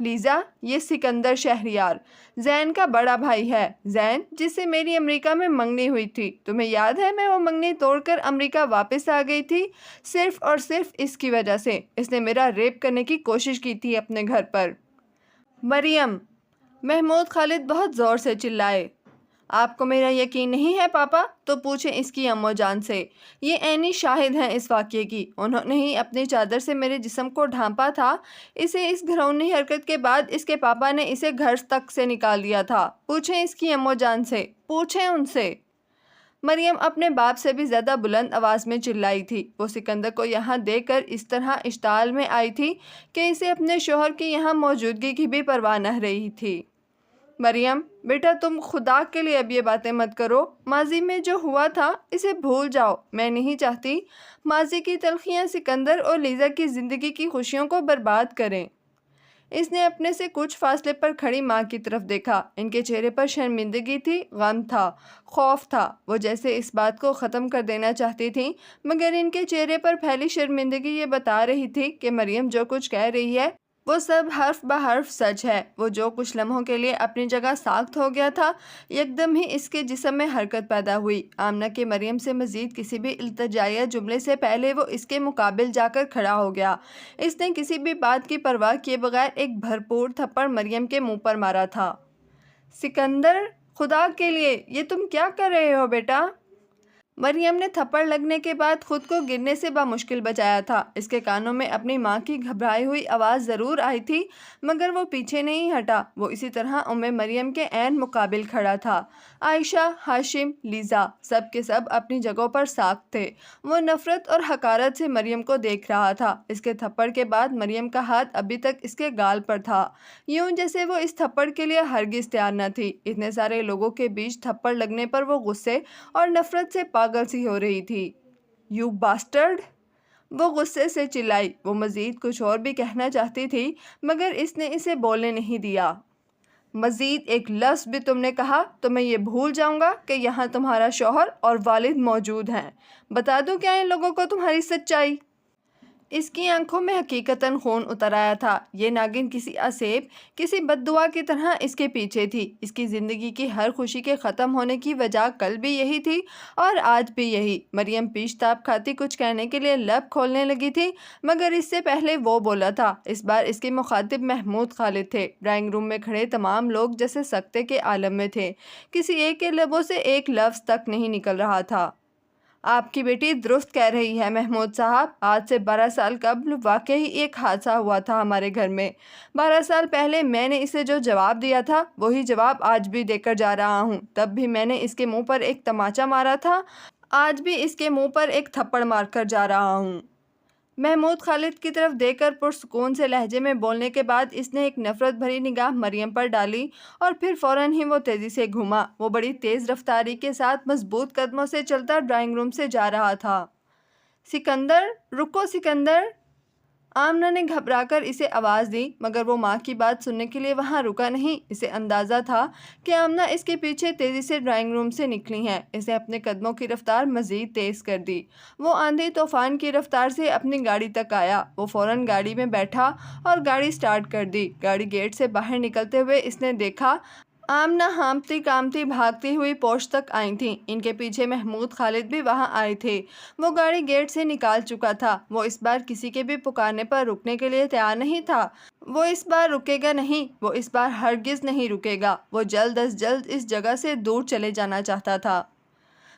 Lisa, یہ سکندر شہریار زین کا بڑا بھائی ہے۔ زین جس سے میری امریکہ میں منگنی ہوئی تھی، تمہیں یاد ہے میں وہ منگنی توڑ کر امریکہ واپس آ گئی تھی صرف اور صرف اس کی وجہ سے۔ اس نے میرا ریپ کرنے کی کوشش کی تھی اپنے گھر پر۔ مریم، محمود خالد بہت زور سے چلائے۔ آپ کو میرا یقین نہیں ہے پاپا؟ تو پوچھیں اس کی اماں جان سے، یہ عینی شاہد ہیں اس واقعے کی۔ انہوں نے ہی اپنی چادر سے میرے جسم کو ڈھانپا تھا۔ اسے اس گھرونی حرکت کے بعد اس کے پاپا نے اسے گھر تک سے نکال دیا تھا۔ پوچھیں اس کی اماں جان سے، پوچھیں ان سے۔ مریم اپنے باپ سے بھی زیادہ بلند آواز میں چلائی تھی۔ وہ سکندر کو یہاں دیکھ کر اس طرح اشتعال میں آئی تھی کہ اسے اپنے شوہر کی یہاں موجودگی کی بھی پرواہ نہ رہی تھی۔ مریم بیٹا، تم خدا کے لیے اب یہ باتیں مت کرو۔ ماضی میں جو ہوا تھا اسے بھول جاؤ۔ میں نہیں چاہتی ماضی کی تلخیاں سکندر اور لیزا کی زندگی کی خوشیوں کو برباد کریں۔ اس نے اپنے سے کچھ فاصلے پر کھڑی ماں کی طرف دیکھا۔ ان کے چہرے پر شرمندگی تھی، غم تھا، خوف تھا۔ وہ جیسے اس بات کو ختم کر دینا چاہتی تھیں، مگر ان کے چہرے پر پھیلی شرمندگی یہ بتا رہی تھی کہ مریم جو کچھ کہہ رہی ہے وہ سب حرف بہ حرف سچ ہے۔ وہ جو کچھ لمحوں کے لیے اپنی جگہ ساکت ہو گیا تھا، یکدم ہی اس کے جسم میں حرکت پیدا ہوئی۔ آمنہ کے مریم سے مزید کسی بھی التجائیہ جملے سے پہلے وہ اس کے مقابل جا کر کھڑا ہو گیا۔ اس نے کسی بھی بات کی پرواہ کیے بغیر ایک بھرپور تھپڑ مریم کے منہ پر مارا تھا۔ سکندر، خدا کے لیے یہ تم کیا کر رہے ہو بیٹا؟ مریم نے تھپڑ لگنے کے بعد خود کو گرنے سے بمشکل بچایا تھا۔ اس کے کانوں میں اپنی ماں کی گھبرائی ہوئی آواز ضرور آئی تھی، مگر وہ پیچھے نہیں ہٹا۔ وہ اسی طرح مریم کے عین مقابل کھڑا تھا۔ عائشہ، ہاشم، لیزا سب کے سب اپنی جگہوں پر ساکت تھے۔ وہ نفرت اور حقارت سے مریم کو دیکھ رہا تھا۔ اس کے تھپڑ کے بعد مریم کا ہاتھ ابھی تک اس کے گال پر تھا، یوں جیسے وہ اس تھپڑ کے لیے ہرگز تیار نہ تھی۔ اتنے سارے لوگوں کے بیچ تھپڑ لگنے پر وہ غصے اور نفرت سے پاگل سی ہو رہی تھی۔ You bastard! وہ غصے سے چلائی۔ وہ مزید کچھ اور بھی کہنا چاہتی تھی، مگر اس نے اسے بولنے نہیں دیا۔ مزید ایک لفظ بھی تم نے کہا تو میں یہ بھول جاؤں گا کہ یہاں تمہارا شوہر اور والد موجود ہیں۔ بتا دوں کیا ان لوگوں کو تمہاری سچائی؟ اس کی آنکھوں میں حقیقتاً خون اتر آیا تھا۔ یہ ناگن کسی عصیب، کسی بد دعا کی طرح اس کے پیچھے تھی۔ اس کی زندگی کی ہر خوشی کے ختم ہونے کی وجہ کل بھی یہی تھی اور آج بھی یہی۔ مریم پیش تاب کھاتی کچھ کہنے کے لیے لب کھولنے لگی تھی، مگر اس سے پہلے وہ بولا تھا۔ اس بار اس کے مخاطب محمود خالد تھے۔ ڈرائنگ روم میں کھڑے تمام لوگ جیسے سکتے کے عالم میں تھے۔ کسی ایک کے لبوں سے ایک لفظ تک نہیں نکل رہا تھا۔ آپ کی بیٹی درست کہہ رہی ہے محمود صاحب۔ آج سے 12 سال قبل واقعی ایک حادثہ ہوا تھا ہمارے گھر میں۔ 12 سال پہلے میں نے اسے جو جواب دیا تھا وہی جواب آج بھی دے کر جا رہا ہوں۔ تب بھی میں نے اس کے منہ پر ایک تماچا مارا تھا، آج بھی اس کے منہ پر ایک تھپڑ مار کر جا رہا ہوں۔ محمود خالد کی طرف دیکھ کر پرسکون سے لہجے میں بولنے کے بعد اس نے ایک نفرت بھری نگاہ مریم پر ڈالی اور پھر فوراً ہی وہ تیزی سے گھوما۔ وہ بڑی تیز رفتاری کے ساتھ مضبوط قدموں سے چلتا ڈرائنگ روم سے جا رہا تھا۔ سکندر، رکو سکندر! آمنہ نے گھبرا کر اسے آواز دی، مگر وہ ماں کی بات سننے کے لیے وہاں رکا نہیں۔ اسے اندازہ تھا کہ آمنہ اس کے پیچھے تیزی سے ڈرائنگ روم سے نکلی ہیں۔ اس نے اپنے قدموں کی رفتار مزید تیز کر دی۔ وہ آندھی طوفان کی رفتار سے اپنی گاڑی تک آیا۔ وہ فوراً گاڑی میں بیٹھا اور گاڑی سٹارٹ کر دی۔ گاڑی گیٹ سے باہر نکلتے ہوئے اس نے دیکھا آمنہ ہانپتی کامتی بھاگتی ہوئی پوش تک آئی تھیں۔ ان کے پیچھے محمود خالد بھی وہاں آئے تھے۔ وہ گاڑی گیٹ سے نکال چکا تھا۔ وہ اس بار کسی کے بھی پکارنے پر رکنے کے لیے تیار نہیں تھا۔ وہ اس بار رکے گا نہیں، وہ اس بار ہرگز نہیں رکے گا۔ وہ جلد از جلد اس جگہ سے دور چلے جانا چاہتا تھا۔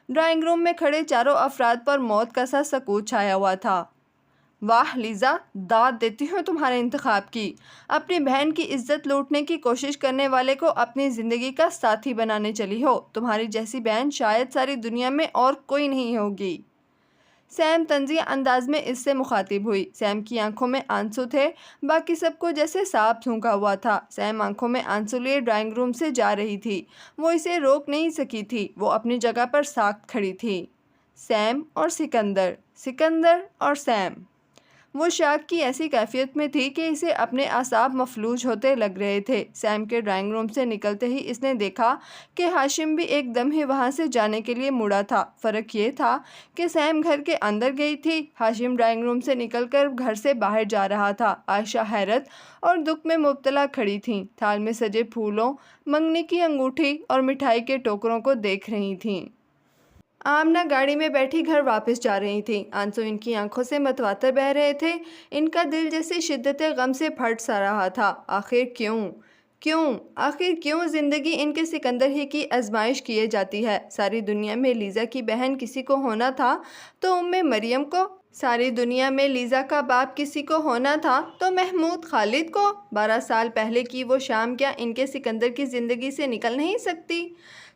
ڈرائنگ روم میں کھڑے چاروں افراد پر موت کا سا سکوت چھایا ہوا تھا۔ واہ لیزا، داد دیتی ہوں تمہارے انتخاب کی۔ اپنی بہن کی عزت لوٹنے کی کوشش کرنے والے کو اپنی زندگی کا ساتھی بنانے چلی ہو۔ تمہاری جیسی بہن شاید ساری دنیا میں اور کوئی نہیں ہوگی۔ سیم طنزیہ انداز میں اس سے مخاطب ہوئی۔ سیم کی آنکھوں میں آنسو تھے، باقی سب کو جیسے سانپ سونکھا ہوا تھا۔ سیم آنکھوں میں آنسو لیے ڈرائنگ روم سے جا رہی تھی۔ وہ اسے روک نہیں سکی تھی۔ وہ اپنی جگہ پر ساکت کھڑی تھی۔ سیم اور سکندر، سکندر اور سیم۔ وہ شاک کی ایسی کیفیت میں تھی کہ اسے اپنے اعصاب مفلوج ہوتے لگ رہے تھے۔ سیم کے ڈرائنگ روم سے نکلتے ہی اس نے دیکھا کہ ہاشم بھی ایک دم ہی وہاں سے جانے کے لیے مڑا تھا۔ فرق یہ تھا کہ سیم گھر کے اندر گئی تھی، ہاشم ڈرائنگ روم سے نکل کر گھر سے باہر جا رہا تھا۔ عائشہ حیرت اور دکھ میں مبتلا کھڑی تھیں، تھال میں سجے پھولوں، منگنی کی انگوٹھی اور مٹھائی کے ٹوکروں کو دیکھ رہی تھیں۔ آمنہ گاڑی میں بیٹھی گھر واپس جا رہی تھیں، آنسو ان کی آنکھوں سے متواتر بہہ رہے تھے۔ ان کا دل جیسے شدت غم سے پھٹ سا رہا تھا۔ آخر کیوں زندگی ان کے سکندر ہی کی آزمائش کیے جاتی ہے؟ ساری دنیا میں لیزا کی بہن کسی کو ہونا تھا تو مریم کو، ساری دنیا میں لیزا کا باپ کسی کو ہونا تھا تو محمود خالد کو۔ 12 سال پہلے کی وہ شام کیا ان کے سکندر کی زندگی سے نکل نہیں سکتی؟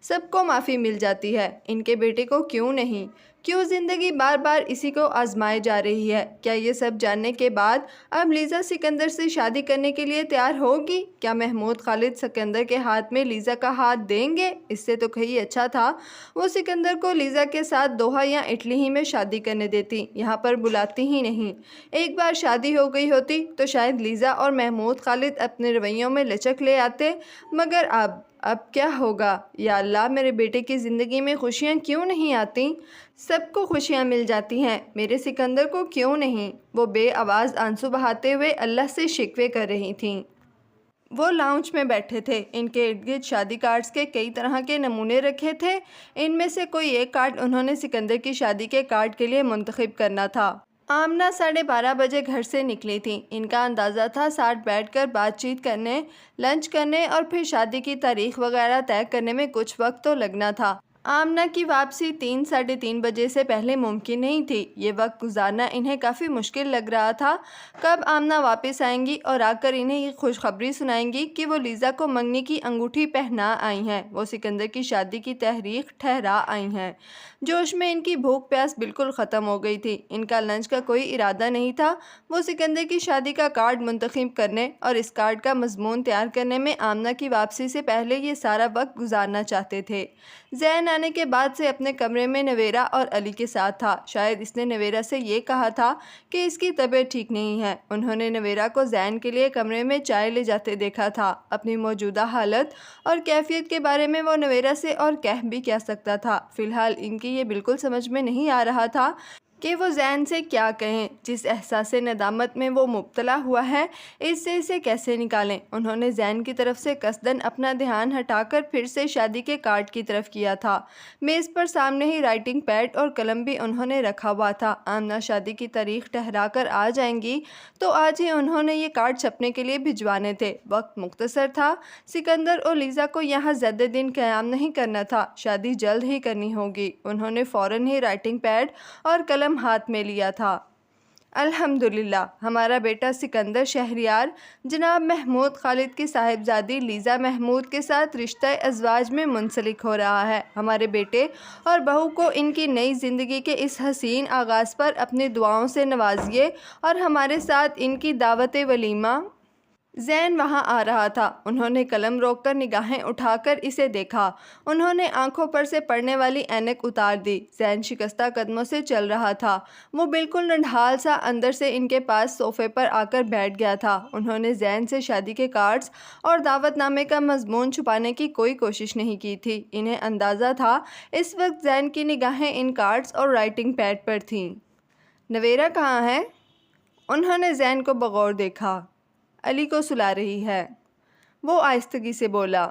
سب کو معافی مل جاتی ہے، ان کے بیٹے کو کیوں نہیں؟ کیوں زندگی بار بار اسی کو آزمائے جا رہی ہے؟ کیا یہ سب جاننے کے بعد اب لیزا سکندر سے شادی کرنے کے لیے تیار ہوگی؟ کیا محمود خالد سکندر کے ہاتھ میں لیزا کا ہاتھ دیں گے؟ اس سے تو کہیں اچھا تھا وہ سکندر کو لیزا کے ساتھ دوحہ یا اٹلی ہی میں شادی کرنے دیتی، یہاں پر بلاتی ہی نہیں۔ ایک بار شادی ہو گئی ہوتی تو شاید لیزا اور محمود خالد اپنے رویوں میں لچک لے آتے، مگر اب کیا ہوگا؟ یا اللہ، میرے بیٹے کی زندگی میں خوشیاں کیوں نہیں آتی؟ سب کو خوشیاں مل جاتی ہیں، میرے سکندر کو کیوں نہیں؟ وہ بے آواز آنسو بہاتے ہوئے اللہ سے شکوے کر رہی تھیں۔ وہ لاؤنج میں بیٹھے تھے، ان کے ارد گرد شادی کارڈز کے کئی طرح کے نمونے رکھے تھے۔ ان میں سے کوئی ایک کارڈ انہوں نے سکندر کی شادی کے کارڈ کے لیے منتخب کرنا تھا۔ آمنہ 12:30 بجے گھر سے نکلی تھیں۔ ان کا اندازہ تھا ساتھ بیٹھ کر بات چیت کرنے، لنچ کرنے اور پھر شادی کی تاریخ وغیرہ طے کرنے میں کچھ وقت تو لگنا تھا۔ آمنہ کی واپسی 3-3:30 بجے سے پہلے ممکن نہیں تھی۔ یہ وقت گزارنا انہیں کافی مشکل لگ رہا تھا۔ کب آمنہ واپس آئیں گی اور آ کر انہیں یہ خوشخبری سنائیں گی کہ وہ لیزا کو منگنی کی انگوٹھی پہنا آئی ہیں، وہ سکندر کی شادی کی تاریخ ٹھہرا آئی ہیں۔ جوش میں ان کی بھوک پیاس بالکل ختم ہو گئی تھی۔ ان کا لنچ کا کوئی ارادہ نہیں تھا۔ وہ سکندر کی شادی کا کارڈ منتخب کرنے اور اس کارڈ کا مضمون تیار کرنے میں آمنہ کی واپسی سے پہلے یہ سارا وقت گزارنا چاہتے تھے۔ زین آنے کے بعد سے اپنے کمرے میں نویرہ اور علی کے ساتھ تھا۔ شاید اس نے نویرہ سے یہ کہا تھا کہ اس کی طبیعت ٹھیک نہیں ہے۔ انہوں نے نویرہ کو زین کے لیے کمرے میں چائے لے جاتے دیکھا تھا۔ اپنی موجودہ حالت اور کیفیت کے بارے میں وہ نویرہ سے اور کہہ بھی کیا سکتا تھا؟ فی الحال ان کی یہ بالکل سمجھ میں نہیں آ رہا تھا کہ وہ زین سے کیا کہیں۔ جس احساس ندامت میں وہ مبتلا ہوا ہے، اس سے اسے کیسے نکالیں؟ انہوں نے زین کی طرف سے قصداً اپنا دھیان ہٹا کر پھر سے شادی کے کارڈ کی طرف کیا تھا۔ میز پر سامنے ہی رائٹنگ پیڈ اور قلم بھی انہوں نے رکھا ہوا تھا۔ آمنہ شادی کی تاریخ ٹھہرا کر آ جائیں گی تو آج ہی انہوں نے یہ کارڈ چھپنے کے لیے بھجوانے تھے۔ وقت مختصر تھا۔ سکندر اور لیزا کو یہاں زیادہ دن قیام نہیں کرنا تھا، شادی جلد ہی کرنی ہوگی۔ انہوں نے فوراً ہی رائٹنگ پیڈ اور قلم ہاتھ میں لیا تھا۔ الحمدللہ، ہمارا بیٹا سکندر شہریار جناب محمود خالد کی صاحبزادی لیزا محمود کے ساتھ رشتہ ازواج میں منسلک ہو رہا ہے۔ ہمارے بیٹے اور بہو کو ان کی نئی زندگی کے اس حسین آغاز پر اپنی دعاؤں سے نوازیے اور ہمارے ساتھ ان کی دعوت ولیمہ۔ زین وہاں آ رہا تھا۔ انہوں نے قلم روک کر نگاہیں اٹھا کر اسے دیکھا۔ انہوں نے آنکھوں پر سے پڑنے والی اینک اتار دی۔ زین شکستہ قدموں سے چل رہا تھا۔ وہ بالکل نڈھال سا اندر سے ان کے پاس صوفے پر آ کر بیٹھ گیا تھا۔ انہوں نے زین سے شادی کے کارڈز اور دعوت نامے کا مضمون چھپانے کی کوئی کوشش نہیں کی تھی۔ انہیں اندازہ تھا اس وقت زین کی نگاہیں ان کارڈز اور رائٹنگ پیڈ پر تھیں۔ نویرہ کہاں ہے؟ انہوں نے زین کو بغور دیکھا۔ علی کو سلا رہی ہے، وہ آہستگی سے بولا۔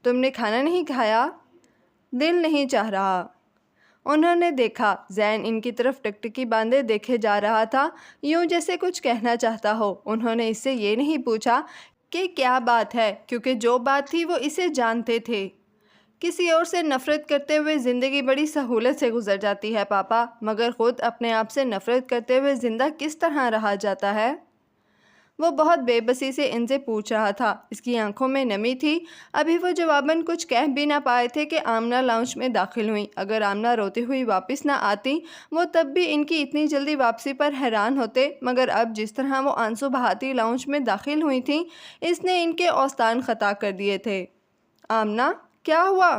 تم نے کھانا نہیں کھایا؟ دل نہیں چاہ رہا۔ انہوں نے دیکھا زین ان کی طرف ٹکٹکی باندھے دیکھے جا رہا تھا، یوں جیسے کچھ کہنا چاہتا ہو۔ انہوں نے اس سے یہ نہیں پوچھا کہ کیا بات ہے، کیونکہ جو بات تھی وہ اسے جانتے تھے۔ کسی اور سے نفرت کرتے ہوئے زندگی بڑی سہولت سے گزر جاتی ہے پاپا، مگر خود اپنے آپ سے نفرت کرتے ہوئے زندہ کس طرح رہا جاتا ہے؟ وہ بہت بے بسی سے ان سے پوچھ رہا تھا۔ اس کی آنکھوں میں نمی تھی۔ ابھی وہ جواباً کچھ کہہ بھی نہ پائے تھے کہ آمنہ لاؤنج میں داخل ہوئیں۔ اگر آمنہ روتی ہوئی واپس نہ آتی، وہ تب بھی ان کی اتنی جلدی واپسی پر حیران ہوتے، مگر اب جس طرح وہ آنسو بہاتی لاؤنج میں داخل ہوئی تھیں، اس نے ان کے اوستان خطا کر دیے تھے۔ آمنہ، کیا ہوا؟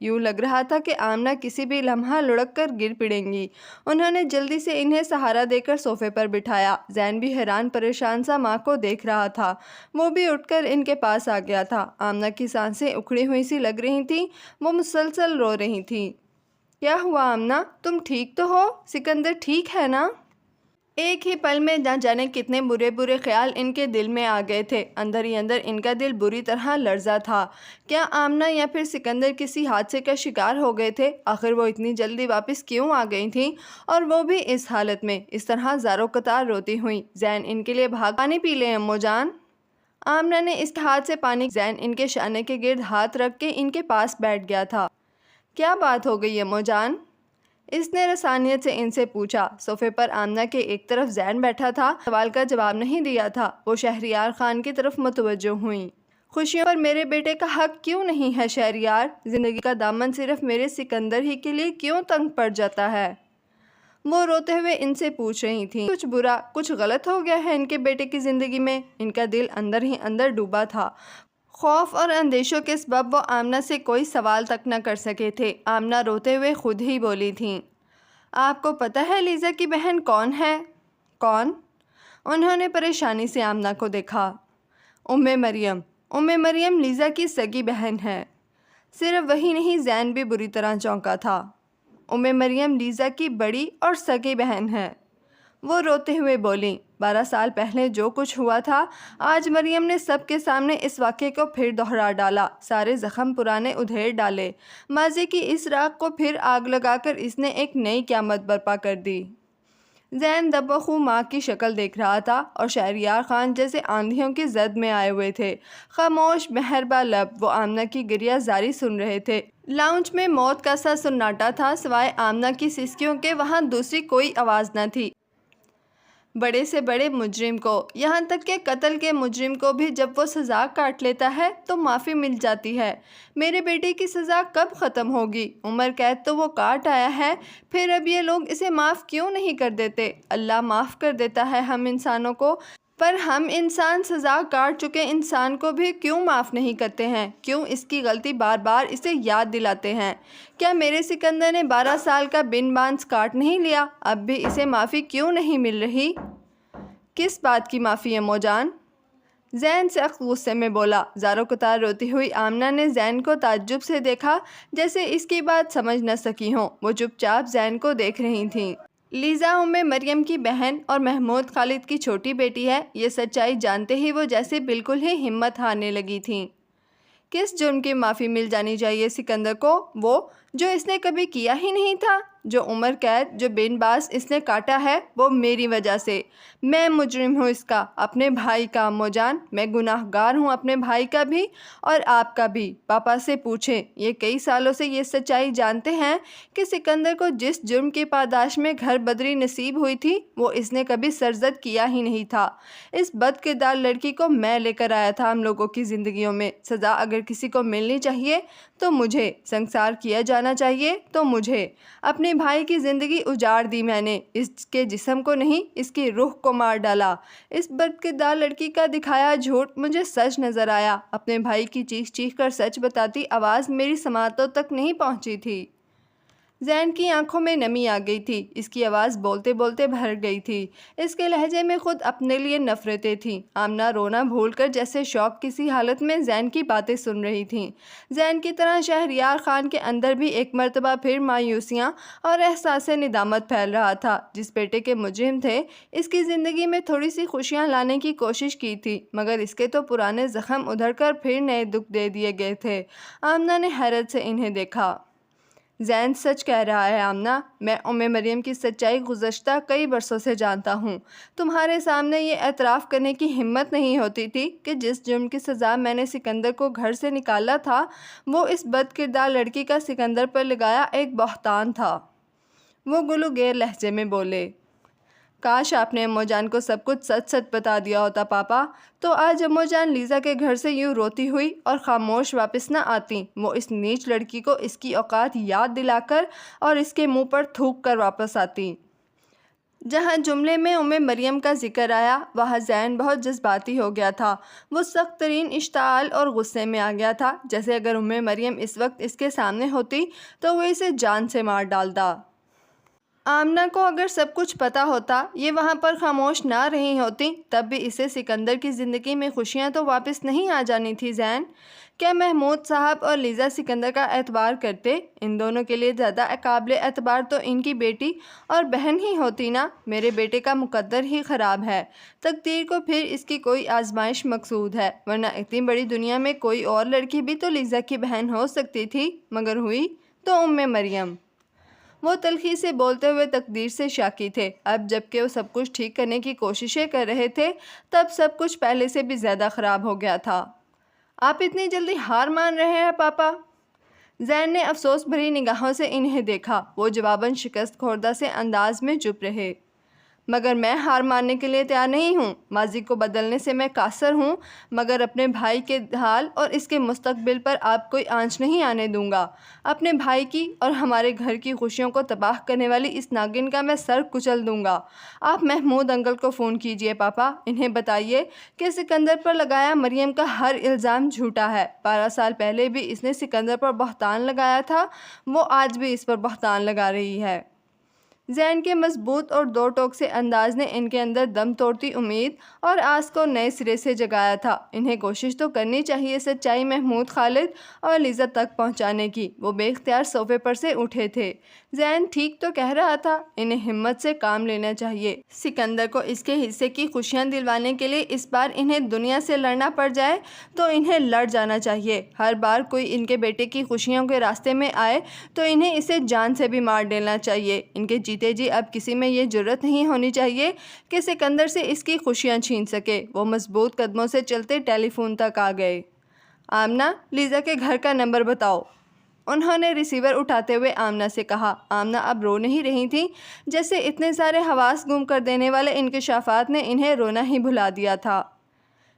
یوں لگ رہا تھا کہ آمنہ کسی بھی لمحہ لڑک کر گر پڑیں گی۔ انہوں نے جلدی سے انہیں سہارا دے کر صوفے پر بٹھایا۔ زین بھی حیران پریشان سا ماں کو دیکھ رہا تھا۔ وہ بھی اٹھ کر ان کے پاس آ گیا تھا۔ آمنہ کی سانسیں اکھڑی ہوئی سی لگ رہی تھیں، وہ مسلسل رو رہی تھیں۔ کیا ہوا آمنہ؟ تم ٹھیک تو ہو؟ سکندر ٹھیک ہے نا؟ ایک ہی پل میں نہ جانے کتنے برے برے خیال ان کے دل میں آ گئے تھے۔ اندر ہی اندر ان کا دل بری طرح لرزا تھا۔ کیا آمنہ یا پھر سکندر کسی حادثے کا شکار ہو گئے تھے؟ آخر وہ اتنی جلدی واپس کیوں آ گئی تھیں؟ اور وہ بھی اس حالت میں، اس طرح زاروں قطار روتی ہوئیں۔ زین ان کے لیے بھاگ پانی پی لیں امو جان۔ آمنہ نے اس ہاتھ سے پانی زین ان کے شانے کے گرد ہاتھ رکھ کے ان کے پاس بیٹھ گیا تھا۔ کیا بات ہو گئی امو جان؟ اس نے رسانیت سے ان سے پوچھا۔ صوفے پر آمنہ کے ایک طرف زین بیٹھا تھا، سوال کا جواب نہیں دیا تھا۔ وہ شہریار خان کی طرف متوجہ ہوئیں۔ خوشیوں پر میرے بیٹے کا حق کیوں نہیں ہے شہریار؟ زندگی کا دامن صرف میرے سکندر ہی کے لیے کیوں تنگ پڑ جاتا ہے؟ وہ روتے ہوئے ان سے پوچھ رہی تھیں۔ کچھ برا، کچھ غلط ہو گیا ہے ان کے بیٹے کی زندگی میں؟ ان کا دل اندر ہی اندر ڈوبا تھا۔ خوف اور اندیشوں کے سبب وہ آمنہ سے کوئی سوال تک نہ کر سکے تھے۔ آمنہ روتے ہوئے خود ہی بولی تھیں۔ آپ کو پتہ ہے لیزا کی بہن کون ہے؟ کون؟ انہوں نے پریشانی سے آمنہ کو دیکھا۔ مریم۔ مریم لیزا کی سگی بہن ہے۔ صرف وہی نہیں، زین بھی بری طرح چونکا تھا۔ مریم لیزا کی بڑی اور سگی بہن ہے۔ وہ روتے ہوئے بولیں۔ 12 سال پہلے جو کچھ ہوا تھا، آج مریم نے سب کے سامنے اس واقعے کو پھر دہرا ڈالا، سارے زخم پرانے ادھیڑ ڈالے، ماضی کی اس راکھ کو پھر آگ لگا کر اس نے ایک نئی قیامت برپا کر دی۔ زین دبوخو ماں کی شکل دیکھ رہا تھا اور شہریار خان جیسے آندھیوں کی زد میں آئے ہوئے تھے۔ خاموش مہربا لب وہ آمنہ کی گریہ زاری سن رہے تھے۔ لاؤنج میں موت کا سا سناٹا تھا، سوائے آمنہ کی سسکیوں کے وہاں دوسری کوئی آواز نہ تھی۔ بڑے سے بڑے مجرم کو، یہاں تک کہ قتل کے مجرم کو بھی جب وہ سزا کاٹ لیتا ہے تو معافی مل جاتی ہے۔ میرے بیٹے کی سزا کب ختم ہوگی؟ عمر قید تو وہ کاٹ آیا ہے، پھر اب یہ لوگ اسے معاف کیوں نہیں کر دیتے؟ اللہ معاف کر دیتا ہے ہم انسانوں کو، پر ہم انسان سزا کاٹ چکے انسان کو بھی کیوں معاف نہیں کرتے ہیں؟ کیوں اس کی غلطی بار بار اسے یاد دلاتے ہیں؟ کیا میرے سکندر نے 12 سال کا بن بانس کاٹ نہیں لیا؟ اب بھی اسے معافی کیوں نہیں مل رہی؟ کس بات کی معافی امو جان؟ زین سخت غصے میں بولا۔ زاروں قطار روتی ہوئی آمنہ نے زین کو تعجب سے دیکھا، جیسے اس کی بات سمجھ نہ سکی ہوں۔ وہ چپ چاپ زین کو دیکھ رہی تھیں۔ لیزا مریم کی بہن اور محمود خالد کی چھوٹی بیٹی ہے، یہ سچائی جانتے ہی وہ جیسے بالکل ہی ہمت ہارنے لگی تھیں۔ کس جرم کی معافی مل جانی چاہیے سکندر کو؟ وہ جو اس نے کبھی کیا ہی نہیں تھا۔ جو عمر قید، جو بن باس اس نے کاٹا ہے، وہ میری وجہ سے۔ میں مجرم ہوں اس کا، اپنے بھائی کا امو جان۔ میں گناہ گار ہوں اپنے بھائی کا بھی اور آپ کا بھی۔ پاپا سے پوچھیں، یہ کئی سالوں سے یہ سچائی جانتے ہیں کہ سکندر کو جس جرم کی پاداش میں گھر بدری نصیب ہوئی تھی، وہ اس نے کبھی سرزد کیا ہی نہیں تھا۔ اس بد کردار لڑکی کو میں لے کر آیا تھا ہم لوگوں کی زندگیوں میں۔ سزا اگر کسی کو ملنی چاہیے تو مجھے، سنسار کیا جانا چاہیے تو مجھے۔ اپنے بھائی کی زندگی اجاڑ دی میں نے، اس کے جسم کو نہیں، اس کی روح کو مار ڈالا۔ اس بد کردار لڑکی کا دکھایا جھوٹ مجھے سچ نظر آیا۔ اپنے بھائی کی چیخ چیخ کر سچ بتاتی آواز میری سماعتوں تک نہیں پہنچی تھی۔ زین کی آنکھوں میں نمی آ گئی تھی، اس کی آواز بولتے بولتے بھر گئی تھی، اس کے لہجے میں خود اپنے لیے نفرتیں تھیں۔ آمنہ رونا بھول کر جیسے شوق کسی حالت میں زین کی باتیں سن رہی تھیں۔ زین کی طرح شہریار خان کے اندر بھی ایک مرتبہ پھر مایوسیاں اور احساس ندامت پھیل رہا تھا۔ جس بیٹے کے مجرم تھے، اس کی زندگی میں تھوڑی سی خوشیاں لانے کی کوشش کی تھی، مگر اس کے تو پرانے زخم ادھر کر پھر نئے دکھ دے دیے گئے تھے۔ آمنہ نے حیرت سے انہیں دیکھا۔ زین سچ کہہ رہا ہے آمنہ، میں مریم کی سچائی گزشتہ کئی برسوں سے جانتا ہوں۔ تمہارے سامنے یہ اعتراف کرنے کی ہمت نہیں ہوتی تھی کہ جس جرم کی سزا میں نے سکندر کو گھر سے نکالا تھا، وہ اس بد کردار لڑکی کا سکندر پر لگایا ایک بہتان تھا۔ وہ گلوگیر لہجے میں بولے۔ کاش آپ نے امو جان کو سب کچھ سچ سچ بتا دیا ہوتا پاپا، تو آج امو جان لیزا کے گھر سے یوں روتی ہوئی اور خاموش واپس نہ آتی۔ وہ اس نیچ لڑکی کو اس کی اوقات یاد دلا کر اور اس کے منہ پر تھوک کر واپس آتی۔ جہاں جملے میں مریم کا ذکر آیا وہاں زین بہت جذباتی ہو گیا تھا۔ وہ سخت ترین اشتعال اور غصے میں آ گیا تھا، جیسے اگر مریم اس وقت اس کے سامنے ہوتی تو وہ اسے جان سے مار ڈالتا۔ آمنہ کو اگر سب کچھ پتہ ہوتا، یہ وہاں پر خاموش نہ رہی ہوتی، تب بھی اسے سکندر کی زندگی میں خوشیاں تو واپس نہیں آ جانی تھی۔ زین، کیا محمود صاحب اور لیزا سکندر کا اعتبار کرتے؟ ان دونوں کے لیے زیادہ قابل اعتبار تو ان کی بیٹی اور بہن ہی ہوتی نا۔ میرے بیٹے کا مقدر ہی خراب ہے، تقدیر کو پھر اس کی کوئی آزمائش مقصود ہے، ورنہ اتنی بڑی دنیا میں کوئی اور لڑکی بھی تو لیزا کی بہن ہو سکتی تھی، مگر ہوئی تو مریم۔ وہ تلخی سے بولتے ہوئے تقدیر سے شاکی تھے۔ اب جب کہ وہ سب کچھ ٹھیک کرنے کی کوششیں کر رہے تھے، تب سب کچھ پہلے سے بھی زیادہ خراب ہو گیا تھا۔ آپ اتنی جلدی ہار مان رہے ہیں پاپا؟ زین نے افسوس بھری نگاہوں سے انہیں دیکھا۔ وہ جواباً شکست خوردہ سے انداز میں چپ رہے۔ مگر میں ہار ماننے کے لیے تیار نہیں ہوں۔ ماضی کو بدلنے سے میں قاصر ہوں، مگر اپنے بھائی کے حال اور اس کے مستقبل پر آپ کوئی آنچ نہیں آنے دوں گا۔ اپنے بھائی کی اور ہمارے گھر کی خوشیوں کو تباہ کرنے والی اس ناگن کا میں سر کچل دوں گا۔ آپ محمود انکل کو فون کیجئے پاپا، انہیں بتائیے کہ سکندر پر لگایا مریم کا ہر الزام جھوٹا ہے۔ 12 سال پہلے بھی اس نے سکندر پر بہتان لگایا تھا، وہ آج بھی اس پر بہتان لگا رہی ہے۔ زین کے مضبوط اور دو ٹوک سے انداز نے ان کے اندر دم توڑتی امید اور آس کو نئے سرے سے جگایا تھا۔ انہیں کوشش تو کرنی چاہیے سچائی محمود خالد اور لیزا تک پہنچانے کی۔ وہ بے اختیار صوفے پر سے اٹھے تھے۔ زین ٹھیک تو کہہ رہا تھا، انہیں ہمت سے کام لینا چاہیے۔ سکندر کو اس کے حصے کی خوشیاں دلوانے کے لیے اس بار انہیں دنیا سے لڑنا پڑ جائے تو انہیں لڑ جانا چاہیے۔ ہر بار کوئی ان کے بیٹے کی خوشیوں کے راستے میں آئے تو انہیں اسے جان سے بھی مار ڈالنا چاہیے۔ ان کے جیتے جی اب کسی میں یہ جرأت نہیں ہونی چاہیے کہ سکندر سے اس کی خوشیاں چھین سکے۔ وہ مضبوط قدموں سے چلتے ٹیلی فون تک آ گئے۔ آمنہ، لیزا کے گھر کا نمبر بتاؤ، انہوں نے ریسیور اٹھاتے ہوئے آمنہ سے کہا۔ آمنہ اب رو نہیں رہی تھیں، جیسے اتنے سارے حواس گم کر دینے والے انکشافات نے انہیں رونا ہی بھلا دیا تھا۔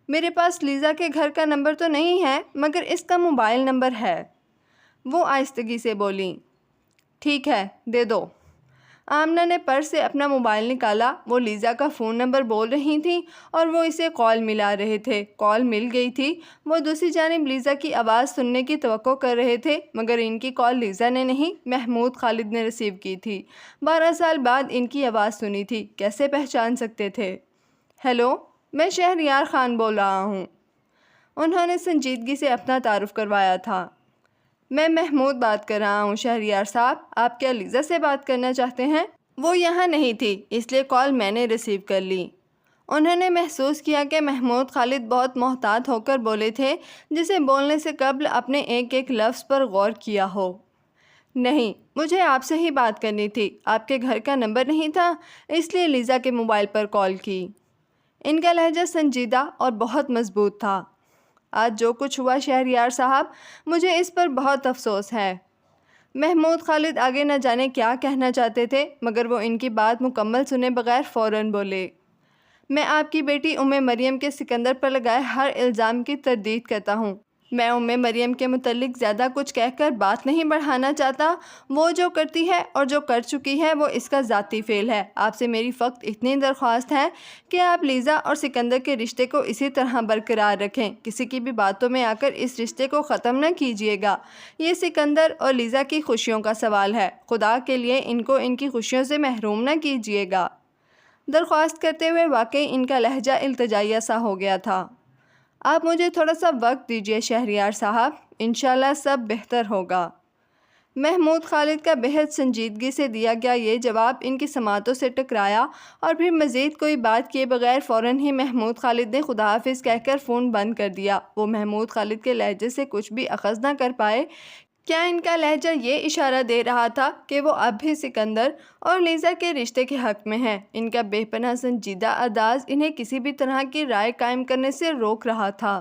میرے پاس لیزا کے گھر کا نمبر تو نہیں ہے، مگر اس کا موبائل نمبر ہے، وہ آہستگی سے بولیں۔ ٹھیک ہے، دے دو۔ آمنہ نے پرس سے اپنا موبائل نکالا۔ وہ لیزا کا فون نمبر بول رہی تھیں اور وہ اسے کال ملا رہے تھے۔ کال مل گئی تھی۔ وہ دوسری جانب لیزا کی آواز سننے کی توقع کر رہے تھے، مگر ان کی کال لیزا نے نہیں، محمود خالد نے ریسیو کی تھی۔ 12 سال بعد ان کی آواز سنی تھی، کیسے پہچان سکتے تھے؟ ہیلو، میں شہریار خان بول رہا ہوں، انہوں نے سنجیدگی سے اپنا تعارف کروایا تھا۔ میں محمود بات کر رہا ہوں شہریار صاحب، آپ کیا لیزا سے بات کرنا چاہتے ہیں؟ وہ یہاں نہیں تھی، اس لیے کال میں نے ریسیو کر لی۔ انہوں نے محسوس کیا کہ محمود خالد بہت محتاط ہو کر بولے تھے، جسے بولنے سے قبل اپنے ایک ایک لفظ پر غور کیا ہو۔ نہیں، مجھے آپ سے ہی بات کرنی تھی، آپ کے گھر کا نمبر نہیں تھا، اس لیے لیزا کے موبائل پر کال کی۔ ان کا لہجہ سنجیدہ اور بہت مضبوط تھا۔ آج جو کچھ ہوا شہریار صاحب، مجھے اس پر بہت افسوس ہے۔ محمود خالد آگے نہ جانے کیا کہنا چاہتے تھے، مگر وہ ان کی بات مکمل سنے بغیر فوراً بولے۔ میں آپ کی بیٹی مریم کے سکندر پر لگائے ہر الزام کی تردید کرتا ہوں۔ میں مریم کے متعلق زیادہ کچھ کہہ کر بات نہیں بڑھانا چاہتا۔ وہ جو کرتی ہے اور جو کر چکی ہے وہ اس کا ذاتی فعل ہے۔ آپ سے میری فقط اتنی درخواست ہے کہ آپ لیزا اور سکندر کے رشتے کو اسی طرح برقرار رکھیں، کسی کی بھی باتوں میں آ کر اس رشتے کو ختم نہ کیجیے گا۔ یہ سکندر اور لیزا کی خوشیوں کا سوال ہے، خدا کے لیے ان کو ان کی خوشیوں سے محروم نہ کیجیے گا۔ درخواست کرتے ہوئے واقعی ان کا لہجہ التجائیہ سا ہو گیا تھا۔ آپ مجھے تھوڑا سا وقت دیجیے شہریار صاحب، انشاءاللہ سب بہتر ہوگا۔ محمود خالد کا بہت سنجیدگی سے دیا گیا یہ جواب ان کی سماعتوں سے ٹکرایا اور پھر مزید کوئی بات کیے بغیر فوراً ہی محمود خالد نے خدا حافظ کہہ کر فون بند کر دیا۔ وہ محمود خالد کے لہجے سے کچھ بھی اخذ نہ کر پائے۔ کیا ان کا لہجہ یہ اشارہ دے رہا تھا کہ وہ اب بھی سکندر اور لیزا کے رشتے کے حق میں ہیں؟ ان کا بے پناہ سنجیدہ انداز انہیں کسی بھی طرح کی رائے قائم کرنے سے روک رہا تھا۔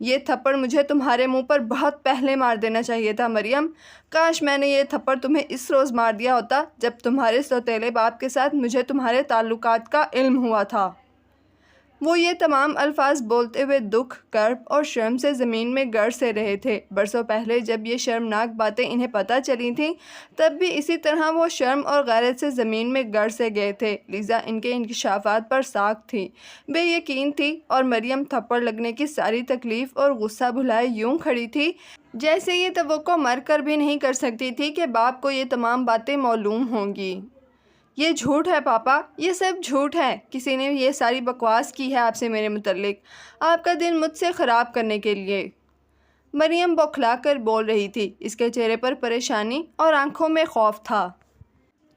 یہ تھپڑ مجھے تمہارے منہ پر بہت پہلے مار دینا چاہیے تھا مریم۔ کاش میں نے یہ تھپڑ تمہیں اس روز مار دیا ہوتا جب تمہارے سوتیلے باپ کے ساتھ مجھے تمہارے تعلقات کا علم ہوا تھا۔ وہ یہ تمام الفاظ بولتے ہوئے دکھ، کرب اور شرم سے زمین میں گڑ سے رہے تھے۔ برسوں پہلے جب یہ شرمناک باتیں انہیں پتہ چلی تھیں تب بھی اسی طرح وہ شرم اور غیرت سے زمین میں گڑ سے گئے تھے۔ لیزا ان کے انکشافات پر ساکھ تھی، بے یقین تھی، اور مریم تھپڑ لگنے کی ساری تکلیف اور غصہ بھلائے یوں کھڑی تھی جیسے یہ توقع مر کر بھی نہیں کر سکتی تھی کہ باپ کو یہ تمام باتیں معلوم ہوں گی۔ یہ جھوٹ ہے پاپا، یہ سب جھوٹ ہے۔ کسی نے یہ ساری بکواس کی ہے آپ سے میرے متعلق، آپ کا دل مجھ سے خراب کرنے کے لیے۔ مریم بوکھلا کر بول رہی تھی، اس کے چہرے پر پریشانی اور آنکھوں میں خوف تھا۔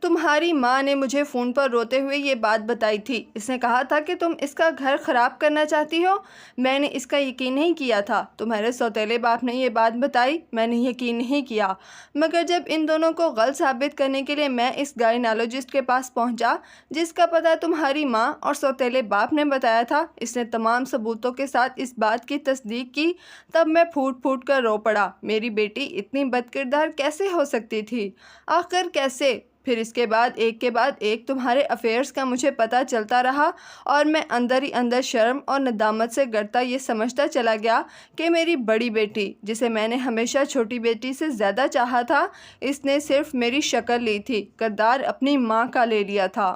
تمہاری ماں نے مجھے فون پر روتے ہوئے یہ بات بتائی تھی۔ اس نے کہا تھا کہ تم اس کا گھر خراب کرنا چاہتی ہو۔ میں نے اس کا یقین نہیں کیا تھا۔ تمہارے سوتیلے باپ نے یہ بات بتائی، میں نے یقین نہیں کیا، مگر جب ان دونوں کو غلط ثابت کرنے کے لیے میں اس گائنالوجسٹ کے پاس پہنچا جس کا پتہ تمہاری ماں اور سوتیلے باپ نے بتایا تھا، اس نے تمام ثبوتوں کے ساتھ اس بات کی تصدیق کی، تب میں پھوٹ پھوٹ کر رو پڑا۔ میری بیٹی اتنی بدکردار کیسے ہو سکتی تھی؟ آخر کیسے؟ پھر اس کے بعد ایک تمہارے افیئرز کا مجھے پتہ چلتا رہا، اور میں اندر ہی اندر شرم اور ندامت سے گرتا یہ سمجھتا چلا گیا کہ میری بڑی بیٹی، جسے میں نے ہمیشہ چھوٹی بیٹی سے زیادہ چاہا تھا، اس نے صرف میری شکل لی تھی، کردار اپنی ماں کا لے لیا تھا۔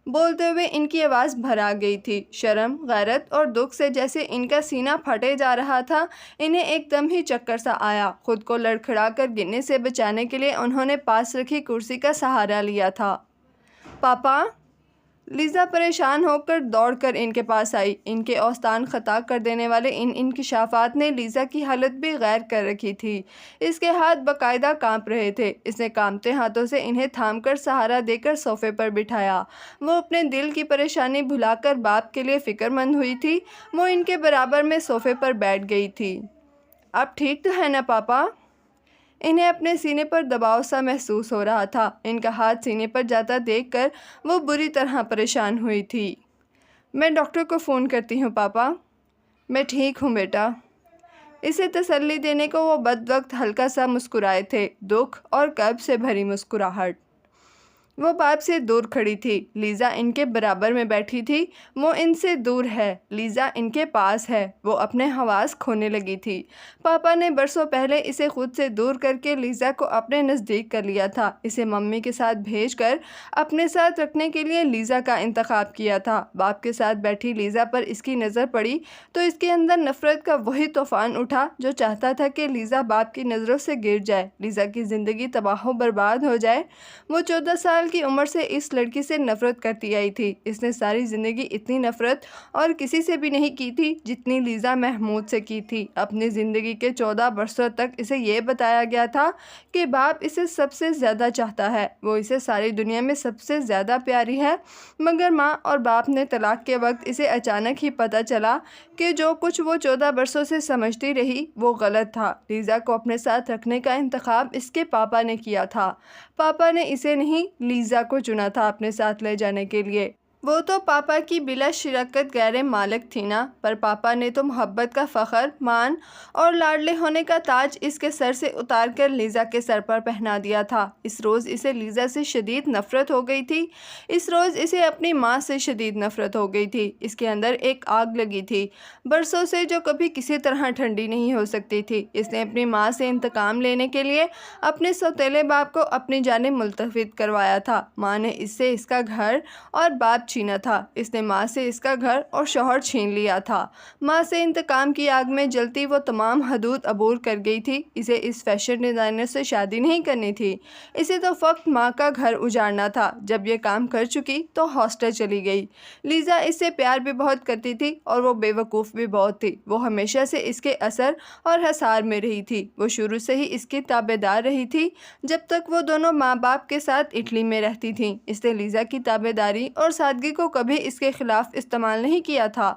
بولتے ہوئے ان کی آواز بھر آ گئی تھی، شرم، غیرت اور دکھ سے جیسے ان کا سینہ پھٹے جا رہا تھا۔ انہیں ایک دم ہی چکر سا آیا۔ خود کو لڑکھڑا کر گرنے سے بچانے کے لیے انہوں نے پاس رکھی کرسی کا سہارا لیا تھا۔ پاپا! لیزا پریشان ہو کر دوڑ کر ان کے پاس آئی۔ ان کے اوستان خطا کر دینے والے ان انکشافات نے لیزا کی حالت بھی غیر کر رکھی تھی۔ اس کے ہاتھ باقاعدہ کانپ رہے تھے۔ اس نے کانپتے ہاتھوں سے انہیں تھام کر سہارا دے کر صوفے پر بٹھایا۔ وہ اپنے دل کی پریشانی بھلا کر باپ کے لیے فکر مند ہوئی تھی۔ وہ ان کے برابر میں صوفے پر بیٹھ گئی تھی۔ اب ٹھیک تو ہے نا پاپا؟ انہیں اپنے سینے پر دباؤ سا محسوس ہو رہا تھا۔ ان کا ہاتھ سینے پر جاتا دیکھ کر وہ بری طرح پریشان ہوئی تھی۔ میں ڈاکٹر کو فون کرتی ہوں پاپا۔ میں ٹھیک ہوں بیٹا۔ اسے تسلی دینے کو وہ بدوقت ہلکا سا مسکرائے تھے، دکھ اور کرب سے بھری مسکراہٹ۔ وہ باپ سے دور کھڑی تھی۔ لیزا ان کے برابر میں بیٹھی تھی۔ وہ ان سے دور ہے، لیزا ان کے پاس ہے۔ وہ اپنے حواس کھونے لگی تھی۔ پاپا نے برسوں پہلے اسے خود سے دور کر کے لیزا کو اپنے نزدیک کر لیا تھا، اسے ممی کے ساتھ بھیج کر اپنے ساتھ رکھنے کے لیے لیزا کا انتخاب کیا تھا۔ باپ کے ساتھ بیٹھی لیزا پر اس کی نظر پڑی تو اس کے اندر نفرت کا وہی طوفان اٹھا جو چاہتا تھا کہ لیزا باپ کی نظروں سے گر جائے، لیزا کی زندگی تباہ و برباد ہو جائے۔ وہ 14 سال کی عمر سے اس لڑکی سے نفرت کرتی آئی تھی۔ اس نے ساری زندگی اتنی نفرت اور کسی سے بھی نہیں کی تھی جتنی لیزا محمود سے کی تھی۔ اپنی زندگی کے 14 برسوں تک اسے یہ بتایا گیا تھا کہ باپ اسے سب سے زیادہ چاہتا ہے، وہ اسے ساری دنیا میں سب سے زیادہ پیاری ہے، مگر ماں اور باپ نے طلاق کے وقت اسے اچانک ہی پتہ چلا کہ جو کچھ وہ 14 برسوں سے سمجھتی رہی وہ غلط تھا۔ لیزا کو اپنے ساتھ رکھنے کا انتخاب اس کے پاپا نے کیا تھا۔ پاپا نے اسے نہیں، لیزا کو چنا تھا اپنے ساتھ لے جانے کے لیے۔ وہ تو پاپا کی بلا شراکت غیر مالک تھی نا، پر پاپا نے تو محبت کا فخر، مان اور لاڈلے ہونے کا تاج اس کے سر سے اتار کر لیزا کے سر پر پہنا دیا تھا۔ اس روز اسے لیزا سے شدید نفرت ہو گئی تھی۔ اس روز اسے اپنی ماں سے شدید نفرت ہو گئی تھی۔ اس کے اندر ایک آگ لگی تھی، برسوں سے، جو کبھی کسی طرح ٹھنڈی نہیں ہو سکتی تھی۔ اس نے اپنی ماں سے انتقام لینے کے لیے اپنے سوتیلے باپ کو اپنی جانب ملتفت کروایا تھا۔ ماں نے اس سے اس کا گھر اور باپ چھینا تھا، اس نے ماں سے اس کا گھر اور شوہر چھین لیا تھا۔ ماں سے انتقام کی آگ میں جلتی وہ تمام حدود عبور کر گئی تھی۔ اسے اس فیشن ڈیزائنر سے شادی نہیں کرنی تھی، اسے تو فقط ماں کا گھر اجاڑنا تھا۔ جب یہ کام کر چکی تو ہاسٹل چلی گئی۔ لیزا اس سے پیار بھی بہت کرتی تھی اور وہ بے وقوف بھی بہت تھی۔ وہ ہمیشہ سے اس کے اثر اور حصار میں رہی تھی۔ وہ شروع سے ہی اس کی تابع دار رہی تھی جب تک وہ دونوں ماں باپ کے ساتھ اٹلی میں رہتی تھیں۔ اس نے لیزا کی تابع داری اور سادگی کو کبھی اس کے خلاف استعمال نہیں کیا تھا۔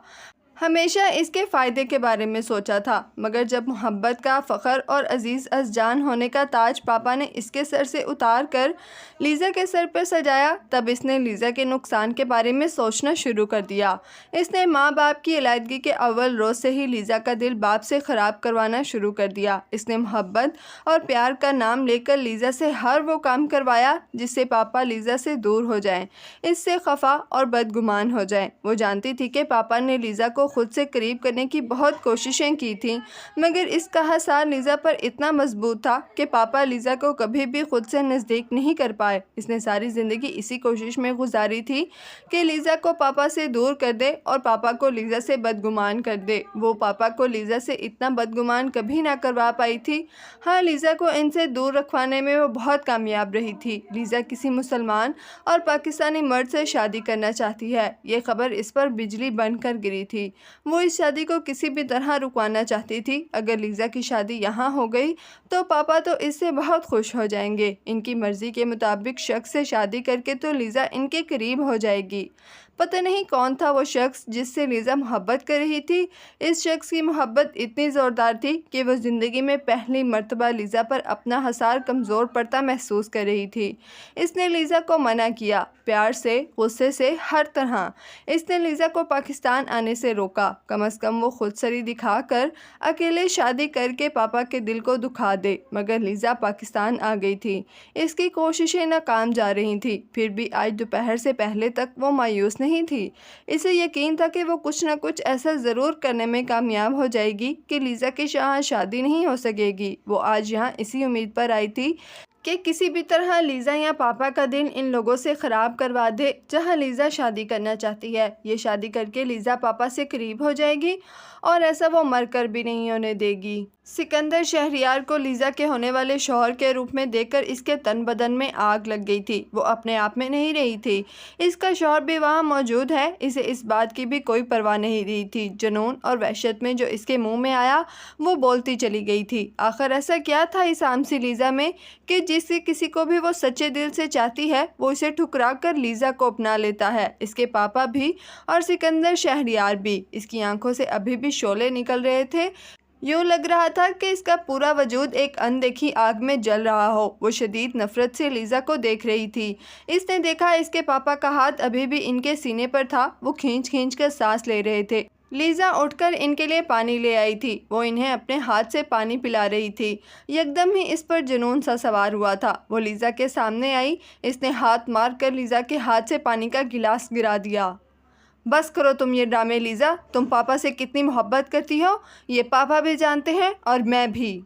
ہمیشہ اس کے فائدے کے بارے میں سوچا تھا، مگر جب محبت کا، فخر اور عزیز از جان ہونے کا تاج پاپا نے اس کے سر سے اتار کر لیزا کے سر پر سجایا، تب اس نے لیزا کے نقصان کے بارے میں سوچنا شروع کر دیا۔ اس نے ماں باپ کی علیحدگی کے اول روز سے ہی لیزا کا دل باپ سے خراب کروانا شروع کر دیا۔ اس نے محبت اور پیار کا نام لے کر لیزا سے ہر وہ کام کروایا جس سے پاپا لیزا سے دور ہو جائیں، اس سے خفا اور بدگمان ہو جائیں۔ وہ جانتی تھی کہ پاپا نے لیزا کو خود سے قریب کرنے کی بہت کوششیں کی تھیں، مگر اس کا حصار لیزا پر اتنا مضبوط تھا کہ پاپا لیزا کو کبھی بھی خود سے نزدیک نہیں کر پائے۔ اس نے ساری زندگی اسی کوشش میں گزاری تھی کہ لیزا کو پاپا سے دور کر دے اور پاپا کو لیزا سے بدگمان کر دے۔ وہ پاپا کو لیزا سے اتنا بدگمان کبھی نہ کروا پائی تھی۔ ہاں، لیزا کو ان سے دور رکھوانے میں وہ بہت کامیاب رہی تھی۔ لیزا کسی مسلمان اور پاکستانی مرد سے شادی کرنا چاہتی ہے، یہ خبر اس پر بجلی بن کر گری تھی۔ وہ اس شادی کو کسی بھی طرح رکوانا چاہتی تھی۔ اگر لیزا کی شادی یہاں ہو گئی تو پاپا تو اس سے بہت خوش ہو جائیں گے۔ ان کی مرضی کے مطابق شخص سے شادی کر کے تو لیزا ان کے قریب ہو جائے گی۔ پتہ نہیں کون تھا وہ شخص جس سے لیزا محبت کر رہی تھی۔ اس شخص کی محبت اتنی زوردار تھی کہ وہ زندگی میں پہلی مرتبہ لیزا پر اپنا حصار کمزور پڑتا محسوس کر رہی تھی۔ اس نے لیزا کو منع کیا، پیار سے، غصے سے، ہر طرح۔ اس نے لیزا کو پاکستان آنے سے روکا، کم از کم وہ خود سری دکھا کر اکیلے شادی کر کے پاپا کے دل کو دکھا دے، مگر لیزا پاکستان آ گئی تھی۔ اس کی کوششیں ناکام جا رہی تھیں، پھر بھی آج دوپہر سے پہلے تک وہ مایوس نہیں تھی۔ اسے یقین تھا کہ وہ کچھ نہ کچھ ایسا ضرور کرنے میں کامیاب ہو جائے گی کہ لیزا کی یہاں شادی نہیں ہو سکے گی۔ وہ آج یہاں اسی امید پر آئی تھی کہ کسی بھی طرح لیزا یا پاپا کا دل ان لوگوں سے خراب کروا دے جہاں لیزا شادی کرنا چاہتی ہے۔ یہ شادی کر کے لیزا پاپا سے قریب ہو جائے گی اور ایسا وہ مر کر بھی نہیں ہونے دے گی۔ سکندر شہریار کو لیزا کے ہونے والے شوہر کے روپ میں دیکھ کر اس کے تن بدن میں آگ لگ گئی تھی۔ وہ اپنے آپ میں نہیں رہی تھی۔ اس کا شوہر بھی وہاں موجود ہے، اسے اس بات کی بھی کوئی پرواہ نہیں رہی تھی۔ جنون اور وحشت میں جو اس کے منہ میں آیا وہ بولتی چلی گئی تھی۔ آخر ایسا کیا تھا اس عام سی لیزا میں کہ جس سے کسی کو بھی وہ سچے دل سے چاہتی ہے وہ اسے ٹھکرا کر لیزا کو اپنا لیتا ہے۔ اس کے پاپا بھی اور سکندر شہریار بھی۔ اس کی آنکھوں سے ابھی بھی شعلے نکل رہے تھے، یوں لگ رہا تھا کہ اس کا پورا وجود ایک اندیکھی آگ میں جل رہا ہو۔ وہ شدید نفرت سے لیزا کو دیکھ رہی تھی۔ اس نے دیکھا اس کے پاپا کا ہاتھ ابھی بھی ان کے سینے پر تھا، وہ کھینچ کھینچ کر سانس لے رہے تھے۔ لیزا اٹھ کر ان کے لیے پانی لے آئی تھی، وہ انہیں اپنے ہاتھ سے پانی پلا رہی تھی۔ یکدم ہی اس پر جنون سا سوار ہوا تھا، وہ لیزا کے سامنے آئی۔ اس نے ہاتھ مار کر لیزا کے ہاتھ سے پانی کا گلاس گرا دیا۔ بس کرو تم یہ ڈرامے لیزا، تم پاپا سے کتنی محبت کرتی ہو یہ پاپا بھی جانتے ہیں اور میں بھی۔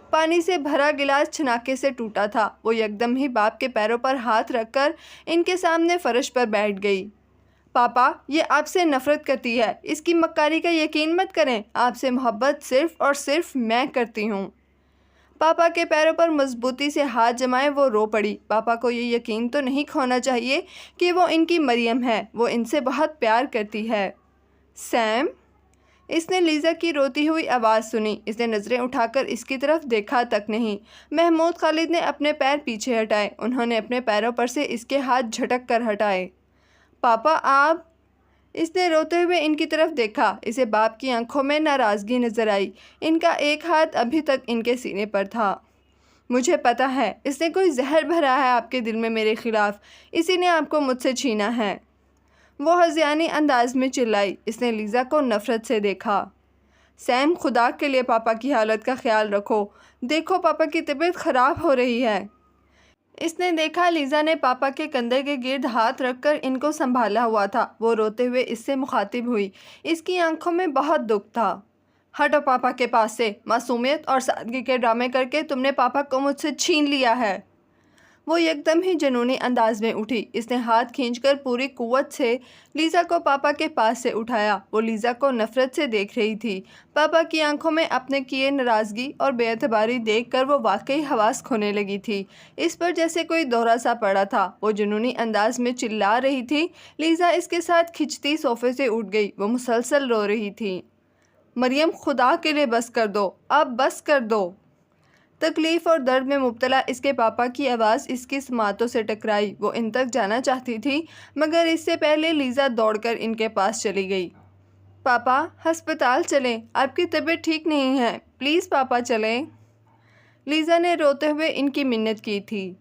پانی سے بھرا گلاس چھناکے سے ٹوٹا تھا۔ وہ یکدم ہی باپ کے پیروں پر ہاتھ رکھ کر ان کے سامنے فرش پر بیٹھ گئی۔ پاپا، یہ آپ سے نفرت کرتی ہے، اس کی مکاری کا یقین مت کریں، آپ سے محبت صرف اور صرف میں کرتی ہوں۔ پاپا کے پیروں پر مضبوطی سے ہاتھ جمائے وہ رو پڑی۔ پاپا کو یہ یقین تو نہیں کھونا چاہیے کہ وہ ان کی مریم ہے، وہ ان سے بہت پیار کرتی ہے۔ سیم؟ اس نے لیزا کی روتی ہوئی آواز سنی۔ اس نے نظریں اٹھا کر اس کی طرف دیکھا تک نہیں۔ محمود خالد نے اپنے پیر پیچھے ہٹائے، انہوں نے اپنے پیروں پر سے اس کے ہاتھ جھٹک کر ہٹائے۔ پاپا آپ؟ اس نے روتے ہوئے ان کی طرف دیکھا۔ اسے باپ کی آنکھوں میں ناراضگی نظر آئی۔ ان کا ایک ہاتھ ابھی تک ان کے سینے پر تھا۔ مجھے پتہ ہے اس نے کوئی زہر بھرا ہے آپ کے دل میں میرے خلاف، اسی نے آپ کو مجھ سے چھینا ہے، وہ ہذیانی انداز میں چلائی۔ اس نے لیزا کو نفرت سے دیکھا۔ سیم، خدا کے لیے پاپا کی حالت کا خیال رکھو، دیکھو پاپا کی طبیعت خراب ہو رہی ہے۔ اس نے دیکھا لیزا نے پاپا کے کندھے کے گرد ہاتھ رکھ کر ان کو سنبھالا ہوا تھا۔ وہ روتے ہوئے اس سے مخاطب ہوئی، اس کی آنکھوں میں بہت دکھ تھا۔ ہٹو پاپا کے پاس سے، معصومیت اور سادگی کے ڈرامے کر کے تم نے پاپا کو مجھ سے چھین لیا ہے۔ وہ یکدم ہی جنونی انداز میں اٹھی۔ اس نے ہاتھ کھینچ کر پوری قوت سے لیزا کو پاپا کے پاس سے اٹھایا۔ وہ لیزا کو نفرت سے دیکھ رہی تھی۔ پاپا کی آنکھوں میں اپنے کیے ناراضگی اور بے اعتباری دیکھ کر وہ واقعی حواس کھونے لگی تھی۔ اس پر جیسے کوئی دورہ سا پڑا تھا۔ وہ جنونی انداز میں چلا رہی تھی۔ لیزا اس کے ساتھ کھنچتی صوفے سے اٹھ گئی۔ وہ مسلسل رو رہی تھی۔ مریم، خدا کے لیے بس کر دو، اب بس کر دو۔ تکلیف اور درد میں مبتلا اس کے پاپا کی آواز اس کی سماعتوں سے ٹکرائی۔ وہ ان تک جانا چاہتی تھی مگر اس سے پہلے لیزا دوڑ کر ان کے پاس چلی گئی۔ پاپا ہسپتال چلیں، آپ کی طبیعت ٹھیک نہیں ہے، پلیز پاپا چلیں۔ لیزا نے روتے ہوئے ان کی منت کی تھی۔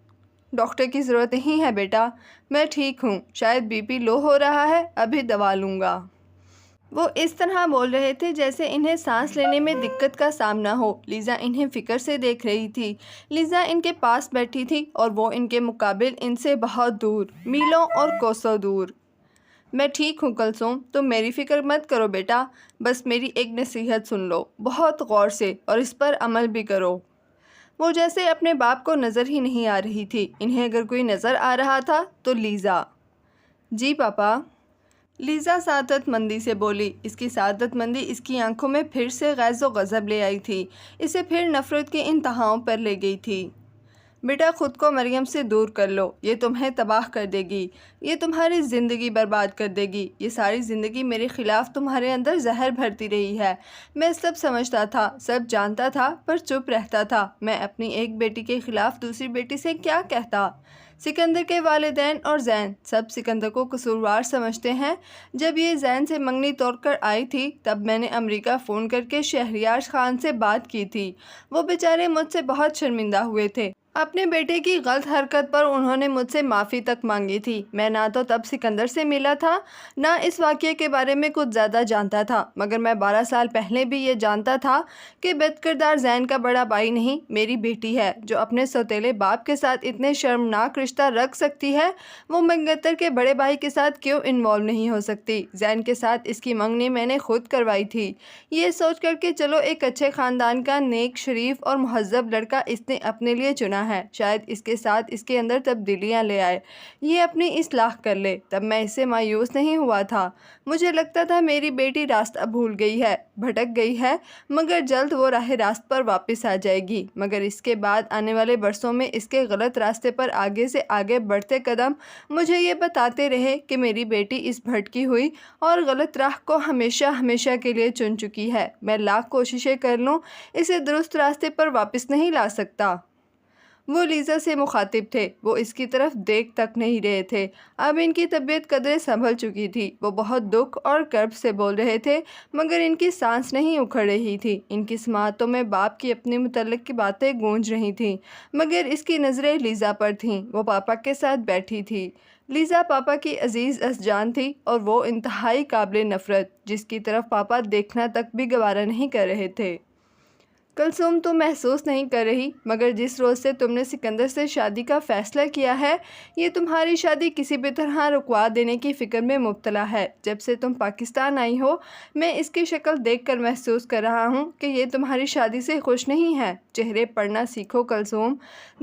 ڈاکٹر کی ضرورت نہیں ہے بیٹا، میں ٹھیک ہوں، شاید بی پی لو ہو رہا ہے، ابھی دوا لوں گا۔ وہ اس طرح بول رہے تھے جیسے انہیں سانس لینے میں دقت کا سامنا ہو۔ لیزا انہیں فکر سے دیکھ رہی تھی۔ لیزا ان کے پاس بیٹھی تھی اور وہ ان کے مقابل ان سے بہت دور، میلوں اور کوسوں دور۔ میں ٹھیک ہوں کلثوم، تم میری فکر مت کرو بیٹا، بس میری ایک نصیحت سن لو بہت غور سے اور اس پر عمل بھی کرو۔ وہ جیسے اپنے باپ کو نظر ہی نہیں آ رہی تھی۔ انہیں اگر کوئی نظر آ رہا تھا تو لیزا۔ جی پاپا۔ لیزا سعادت مندی سے بولی۔ اس کی سعادت مندی اس کی آنکھوں میں پھر سے غیظ و غضب لے آئی تھی، اسے پھر نفرت کے انتہاؤں پر لے گئی تھی۔ بیٹا خود کو مریم سے دور کر لو، یہ تمہیں تباہ کر دے گی، یہ تمہاری زندگی برباد کر دے گی۔ یہ ساری زندگی میرے خلاف تمہارے اندر زہر بھرتی رہی ہے۔ میں سب سمجھتا تھا، سب جانتا تھا، پر چپ رہتا تھا۔ میں اپنی ایک بیٹی کے خلاف دوسری بیٹی سے کیا کہتا؟ سکندر کے والدین اور زین سب سکندر کو قصوروار سمجھتے ہیں۔ جب یہ زین سے منگنی توڑ کر آئی تھی تب میں نے امریکہ فون کر کے شہریار خان سے بات کی تھی۔ وہ بیچارے مجھ سے بہت شرمندہ ہوئے تھے۔ اپنے بیٹے کی غلط حرکت پر انہوں نے مجھ سے معافی تک مانگی تھی۔ میں نہ تو تب سکندر سے ملا تھا، نہ اس واقعے کے بارے میں کچھ زیادہ جانتا تھا، مگر میں 12 سال پہلے بھی یہ جانتا تھا کہ بد کردار زین کا بڑا بھائی نہیں، میری بیٹی ہے، جو اپنے سوتیلے باپ کے ساتھ اتنے شرمناک رشتہ رکھ سکتی ہے، وہ منگتر کے بڑے بھائی کے ساتھ کیوں انوالو نہیں ہو سکتی؟ زین کے ساتھ اس کی منگنی میں نے خود کروائی تھی، یہ سوچ کر کہ چلو ایک اچھے خاندان کا نیک، شریف اور مہذب لڑکا اس نے اپنے لیے چنا ہے، شاید اس کے ساتھ اس کے اندر تبدیلیاں لے آئے، یہ اپنی اصلاح کر لے۔ تب میں اس سے مایوس نہیں ہوا تھا، مجھے لگتا تھا میری بیٹی راستہ بھول گئی ہے، بھٹک گئی ہے، مگر جلد وہ راہ راست پر واپس آ جائے گی۔ مگر اس کے بعد آنے والے برسوں میں اس کے غلط راستے پر آگے سے آگے بڑھتے قدم مجھے یہ بتاتے رہے کہ میری بیٹی اس بھٹکی ہوئی اور غلط راہ کو ہمیشہ ہمیشہ کے لیے چن چکی ہے۔ میں لاکھ کوششیں کر لوں، اسے درست راستے پر واپس نہیں لا سکتا۔ وہ لیزا سے مخاطب تھے، وہ اس کی طرف دیکھ تک نہیں رہے تھے۔ اب ان کی طبیعت قدرے سنبھل چکی تھی، وہ بہت دکھ اور کرب سے بول رہے تھے، مگر ان کی سانس نہیں اکھڑ رہی تھی۔ ان کی سماعتوں میں باپ کی اپنے متعلق کی باتیں گونج رہی تھیں، مگر اس کی نظریں لیزا پر تھیں۔ وہ پاپا کے ساتھ بیٹھی تھی۔ لیزا پاپا کی عزیز جان تھی اور وہ انتہائی قابل نفرت، جس کی طرف پاپا دیکھنا تک بھی گوارا نہیں کر رہے تھے۔ کلثوم تم محسوس نہیں کر رہی، مگر جس روز سے تم نے سکندر سے شادی کا فیصلہ کیا ہے، یہ تمہاری شادی کسی بھی طرح رکوا دینے کی فکر میں مبتلا ہے۔ جب سے تم پاکستان آئی ہو، میں اس کی شکل دیکھ کر محسوس کر رہا ہوں کہ یہ تمہاری شادی سے خوش نہیں ہے۔ چہرے پڑھنا سیکھو کلثوم،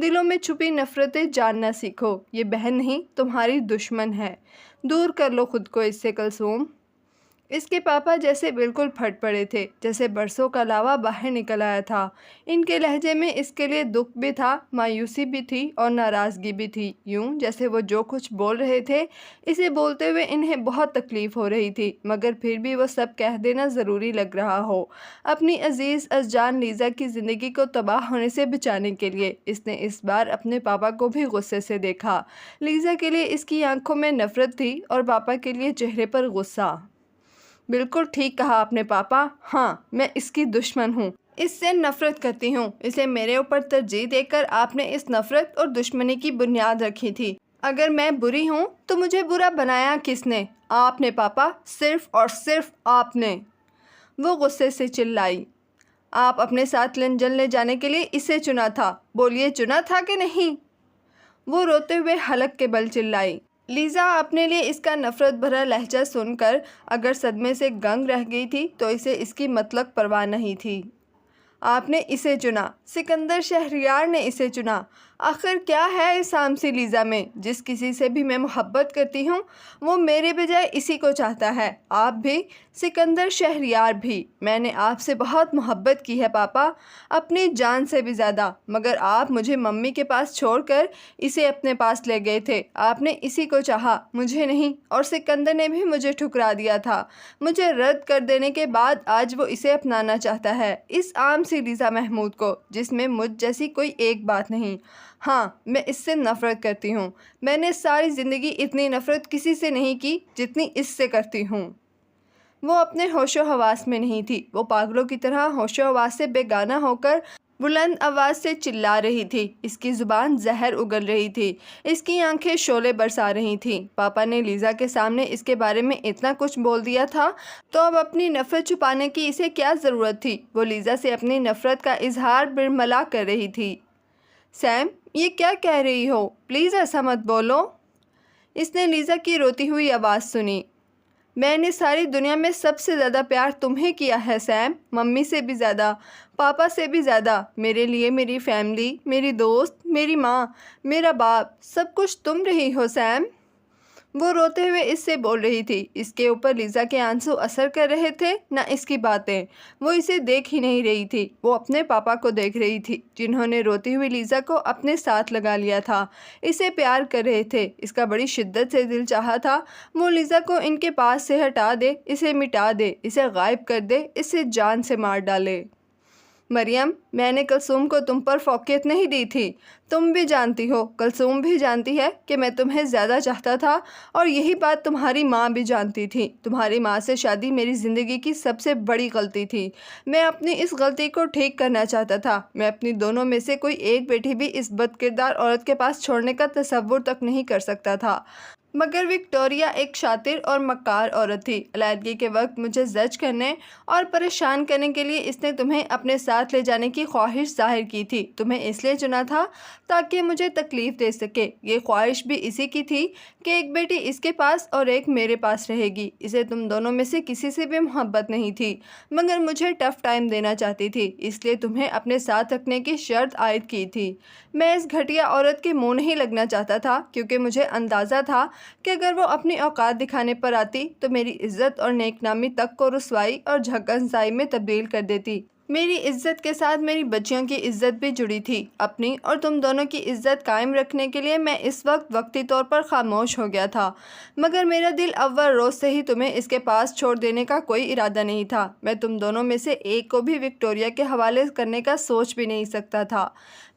دلوں میں چھپی نفرتیں جاننا سیکھو۔ یہ بہن نہیں، تمہاری دشمن ہے۔ دور کر لو خود کو اس سے کلثوم۔ اس کے پاپا جیسے بالکل پھٹ پڑے تھے، جیسے برسوں کا لاوا باہر نکل آیا تھا۔ ان کے لہجے میں اس کے لیے دکھ بھی تھا، مایوسی بھی تھی اور ناراضگی بھی تھی، یوں جیسے وہ جو کچھ بول رہے تھے اسے بولتے ہوئے انہیں بہت تکلیف ہو رہی تھی، مگر پھر بھی وہ سب کہہ دینا ضروری لگ رہا ہو، اپنی عزیز جان لیزا کی زندگی کو تباہ ہونے سے بچانے کے لیے۔ اس نے اس بار اپنے پاپا کو بھی غصے سے دیکھا۔ لیزا کے لیے اس کی آنکھوں میں نفرت تھی اور پاپا کے لیے چہرے پر غصہ۔ بالکل ٹھیک کہا آپ نے پاپا، ہاں میں اس کی دشمن ہوں، اس سے نفرت کرتی ہوں۔ اسے میرے اوپر ترجیح دے کر آپ نے اس نفرت اور دشمنی کی بنیاد رکھی تھی۔ اگر میں بری ہوں تو مجھے برا بنایا کس نے؟ آپ نے پاپا، صرف اور صرف آپ نے۔ وہ غصے سے چلائی۔ آپ اپنے ساتھ لنجن لے جانے کے لیے اسے چنا تھا، بولیے چنا تھا کہ نہیں؟ وہ روتے ہوئے حلق کے بل چلائی۔ لیزا اپنے لیے اس کا نفرت بھرا لہجہ سن کر اگر صدمے سے گنگ رہ گئی تھی تو اسے اس کی مطلق پرواہ نہیں تھی۔ آپ نے اسے چنا، سکندر شہریار نے اسے چنا۔ آخر کیا ہے اس عامسی لیزا میں؟ جس کسی سے بھی میں محبت کرتی ہوں وہ میرے بجائے اسی کو چاہتا ہے، آپ بھی، سکندر شہریار بھی۔ میں نے آپ سے بہت محبت کی ہے پاپا، اپنی جان سے بھی زیادہ، مگر آپ مجھے ممی کے پاس چھوڑ کر اسے اپنے پاس لے گئے تھے۔ آپ نے اسی کو چاہا، مجھے نہیں، اور سکندر نے بھی مجھے ٹھکرا دیا تھا۔ مجھے رد کر دینے کے بعد آج وہ اسے اپنانا چاہتا ہے، اس عام سی لیزا محمود کو، جس میں مجھ جیسی کوئی ایک بات نہیں۔ ہاں میں اس سے نفرت کرتی ہوں، میں نے ساری زندگی اتنی نفرت کسی سے نہیں کی جتنی اس سے کرتی ہوں۔ وہ اپنے ہوش و حواس میں نہیں تھی۔ وہ پاگلوں کی طرح ہوش و حواس سے بیگانہ ہو کر بلند آواز سے چلا رہی تھی۔ اس کی زبان زہر اگل رہی تھی، اس کی آنکھیں شعلے برسا رہی تھیں۔ پاپا نے لیزا کے سامنے اس کے بارے میں اتنا کچھ بول دیا تھا تو اب اپنی نفرت چھپانے کی اسے کیا ضرورت تھی؟ وہ لیزا سے اپنی نفرت کا اظہار برملا کر رہی تھی۔ سیم، یہ کیا کہہ رہی ہو؟ پلیز ایسا مت بولو۔ اس نے لیزا کی روتی ہوئی آواز سنی۔ میں نے ساری دنیا میں سب سے زیادہ پیار تمہیں کیا ہے سیم، ممی سے بھی زیادہ، پاپا سے بھی زیادہ۔ میرے لیے میری فیملی، میری دوست، میری ماں، میرا باپ، سب کچھ تم رہی ہو سیم۔ وہ روتے ہوئے اس سے بول رہی تھی۔ اس کے اوپر لیزا کے آنسو اثر کر رہے تھے، نہ اس کی باتیں۔ وہ اسے دیکھ ہی نہیں رہی تھی، وہ اپنے پاپا کو دیکھ رہی تھی، جنہوں نے روتی ہوئی لیزا کو اپنے ساتھ لگا لیا تھا، اسے پیار کر رہے تھے۔ اس کا بڑی شدت سے دل چاہا تھا وہ لیزا کو ان کے پاس سے ہٹا دے، اسے مٹا دے، اسے غائب کر دے، اسے جان سے مار ڈالے۔ مریم، میں نے کلثوم کو تم پر فوقیت نہیں دی تھی۔ تم بھی جانتی ہو، کلثوم بھی جانتی ہے کہ میں تمہیں زیادہ چاہتا تھا، اور یہی بات تمہاری ماں بھی جانتی تھی۔ تمہاری ماں سے شادی میری زندگی کی سب سے بڑی غلطی تھی۔ میں اپنی اس غلطی کو ٹھیک کرنا چاہتا تھا۔ میں اپنی دونوں میں سے کوئی ایک بیٹی بھی اس بد کردار عورت کے پاس چھوڑنے کا تصور تک نہیں کر سکتا تھا، مگر وکٹوریہ ایک شاطر اور مکار عورت تھی۔ علیحدگی کے وقت مجھے زج کرنے اور پریشان کرنے کے لیے اس نے تمہیں اپنے ساتھ لے جانے کی خواہش ظاہر کی تھی۔ تمہیں اس لیے چنا تھا تاکہ مجھے تکلیف دے سکے۔ یہ خواہش بھی اسی کی تھی کہ ایک بیٹی اس کے پاس اور ایک میرے پاس رہے گی۔ اسے تم دونوں میں سے کسی سے بھی محبت نہیں تھی، مگر مجھے ٹف ٹائم دینا چاہتی تھی، اس لیے تمہیں اپنے ساتھ رکھنے کی شرط عائد کی تھی۔ میں اس گھٹیا عورت کے منہ نہیں لگنا چاہتا تھا، کیونکہ مجھے اندازہ تھا کہ اگر وہ اپنی اوقات دکھانے پر آتی تو میری عزت اور نیک نامی تک کو رسوائی اور جھکجھنائی میں تبدیل کر دیتی۔ میری عزت کے ساتھ میری بچیوں کی عزت بھی جڑی تھی۔ اپنی اور تم دونوں کی عزت قائم رکھنے کے لیے میں اس وقت وقتی طور پر خاموش ہو گیا تھا، مگر میرا دل اول روز سے ہی تمہیں اس کے پاس چھوڑ دینے کا کوئی ارادہ نہیں تھا۔ میں تم دونوں میں سے ایک کو بھی وکٹوریہ کے حوالے کرنے کا سوچ بھی نہیں سکتا تھا۔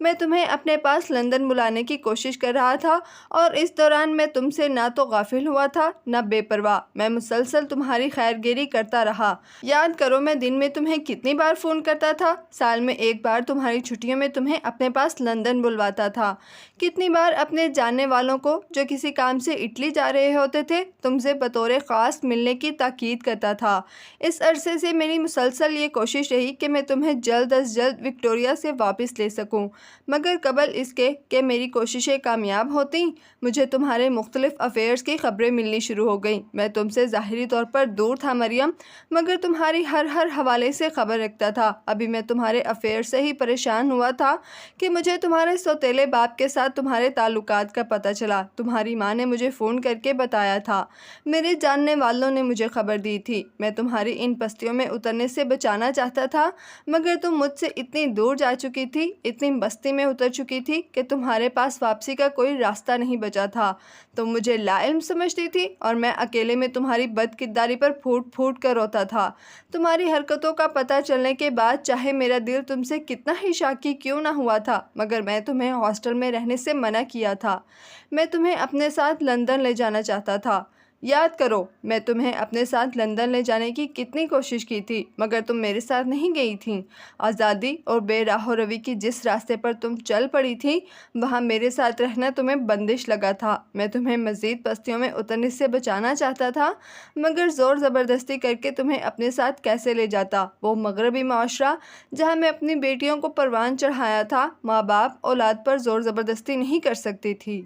میں تمہیں اپنے پاس لندن بلانے کی کوشش کر رہا تھا، اور اس دوران میں تم سے نہ تو غافل ہوا تھا نہ بے پرواہ۔ میں مسلسل تمہاری خیر گیری کرتا رہا۔ یاد کرو میں دن میں تمہیں کتنی بار فون کرتا تھا، سال میں ایک بار تمہاری چھٹیوں میں تمہیں اپنے پاس لندن بلواتا تھا، کتنی بار اپنے جاننے والوں کو جو کسی کام سے اٹلی جا رہے ہوتے تھے تم سے بطور خاص ملنے کی تاکید کرتا تھا۔ اس عرصے سے میری مسلسل یہ کوشش رہی کہ میں تمہیں جلد از جلد وکٹوریہ سے واپس لے سکوں، مگر قبل اس کے کہ میری کوششیں کامیاب ہوتیں، مجھے تمہارے مختلف افیئرز کی خبریں ملنی شروع ہو گئیں۔ میں تم سے ظاہری طور پر دور تھا مریم، مگر تمہاری ہر حوالے سے خبر رکھتا تھا۔ ابھی میں تمہارے افیئر سے ہی پریشان ہوا تھا کہ مجھے تمہارے سوتیلے باپ کے ساتھ تمہارے تعلقات کا پتہ چلا۔ تمہاری ماں نے مجھے فون کر کے بتایا تھا، میرے جاننے والوں نے مجھے خبر دی تھی۔ میں تمہاری ان پستیوں میں اترنے سے بچانا چاہتا تھا، مگر تم مجھ سے اتنی دور جا چکی تھی، اتنی بستی میں اتر چکی تھی کہ تمہارے پاس واپسی کا کوئی راستہ نہیں بچا تھا۔ تم مجھے لا علم سمجھتی تھی، اور میں اکیلے میں تمہاری بد کرداری پر پھوٹ پھوٹ کر روتا تھا۔ تمہاری حرکتوں کا پتہ چلنے کے بعد چاہے میرا دل تم سے کتنا ہی شاکی کیوں نہ ہوا تھا، مگر میں تمہیں ہاسٹل میں رہنے سے منع کیا تھا۔ میں تمہیں اپنے ساتھ لندن لے جانا چاہتا تھا۔ یاد کرو میں تمہیں اپنے ساتھ لندن لے جانے کی کتنی کوشش کی تھی، مگر تم میرے ساتھ نہیں گئی تھیں۔ آزادی اور بے راہ و روی کی جس راستے پر تم چل پڑی تھی، وہاں میرے ساتھ رہنا تمہیں بندش لگا تھا۔ میں تمہیں مزید پستیوں میں اترنے سے بچانا چاہتا تھا، مگر زور زبردستی کر کے تمہیں اپنے ساتھ کیسے لے جاتا؟ وہ مغربی معاشرہ جہاں میں اپنی بیٹیوں کو پروان چڑھایا تھا، ماں باپ اولاد پر زور زبردستی نہیں کر سکتی تھی۔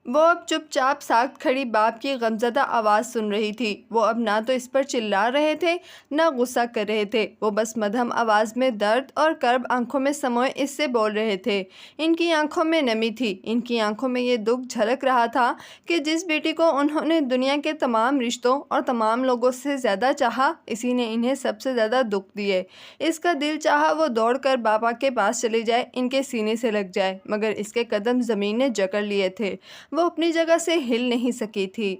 وہ اب چپ چاپ ساکت کھڑی باپ کی غمزدہ آواز سن رہی تھی۔ وہ اب نہ تو اس پر چلا رہے تھے نہ غصہ کر رہے تھے، وہ بس مدھم آواز میں درد اور کرب آنکھوں میں سموئے اس سے بول رہے تھے۔ ان کی آنکھوں میں نمی تھی، ان کی آنکھوں میں یہ دکھ جھلک رہا تھا کہ جس بیٹی کو انہوں نے دنیا کے تمام رشتوں اور تمام لوگوں سے زیادہ چاہا، اسی نے انہیں سب سے زیادہ دکھ دیے۔ اس کا دل چاہا وہ دوڑ کر پاپا کے پاس چلی جائے، ان کے سینے سے لگ جائے، مگر اس کے قدم زمین نے جکڑ لیے تھے، وہ اپنی جگہ سے ہل نہیں سکی تھی۔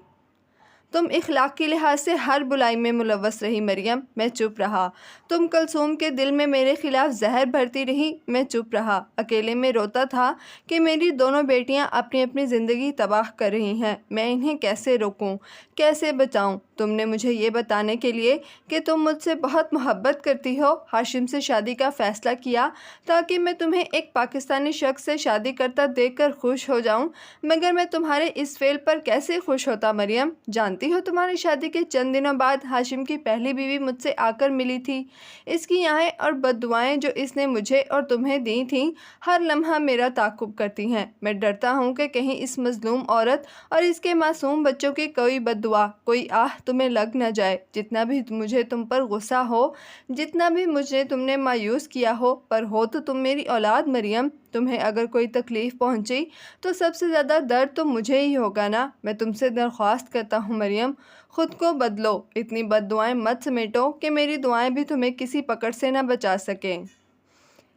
تم اخلاق کی لحاظ سے ہر برائی میں ملوث رہی مریم، میں چپ رہا۔ تم کلثوم کے دل میں میرے خلاف زہر بھرتی رہی، میں چپ رہا۔ اکیلے میں روتا تھا کہ میری دونوں بیٹیاں اپنی اپنی زندگی تباہ کر رہی ہیں، میں انہیں کیسے روکوں، کیسے بچاؤں؟ تم نے مجھے یہ بتانے کے لیے کہ تم مجھ سے بہت محبت کرتی ہو، ہاشم سے شادی کا فیصلہ کیا تاکہ میں تمہیں ایک پاکستانی شخص سے شادی کرتا دیکھ کر خوش ہو جاؤں، مگر میں تمہارے اس فعل پر کیسے خوش ہوتا مریم؟ جانتی ہو تمہاری شادی کے چند دنوں بعد ہاشم کی پہلی بیوی مجھ سے آ کر ملی تھی۔ اس کی آہیں اور بد دعائیں جو اس نے مجھے اور تمہیں دی تھیں ہر لمحہ میرا تعاقب کرتی ہیں۔ میں ڈرتا ہوں کہ کہیں اس مظلوم عورت اور اس کے معصوم بچوں کی کوئی بد دعا، کوئی آہ تمہیں لگ نہ جائے۔ جتنا بھی مجھے تم پر غصہ ہو، جتنا بھی مجھے تم نے مایوس کیا ہو، پر ہو تو تم میری اولاد مریم۔ تمہیں اگر کوئی تکلیف پہنچی تو سب سے زیادہ درد تو مجھے ہی ہوگا نا۔ میں تم سے درخواست کرتا ہوں مریم، خود کو بدلو، اتنی بد دعائیں مت سمیٹو کہ میری دعائیں بھی تمہیں کسی پکڑ سے نہ بچا سکیں۔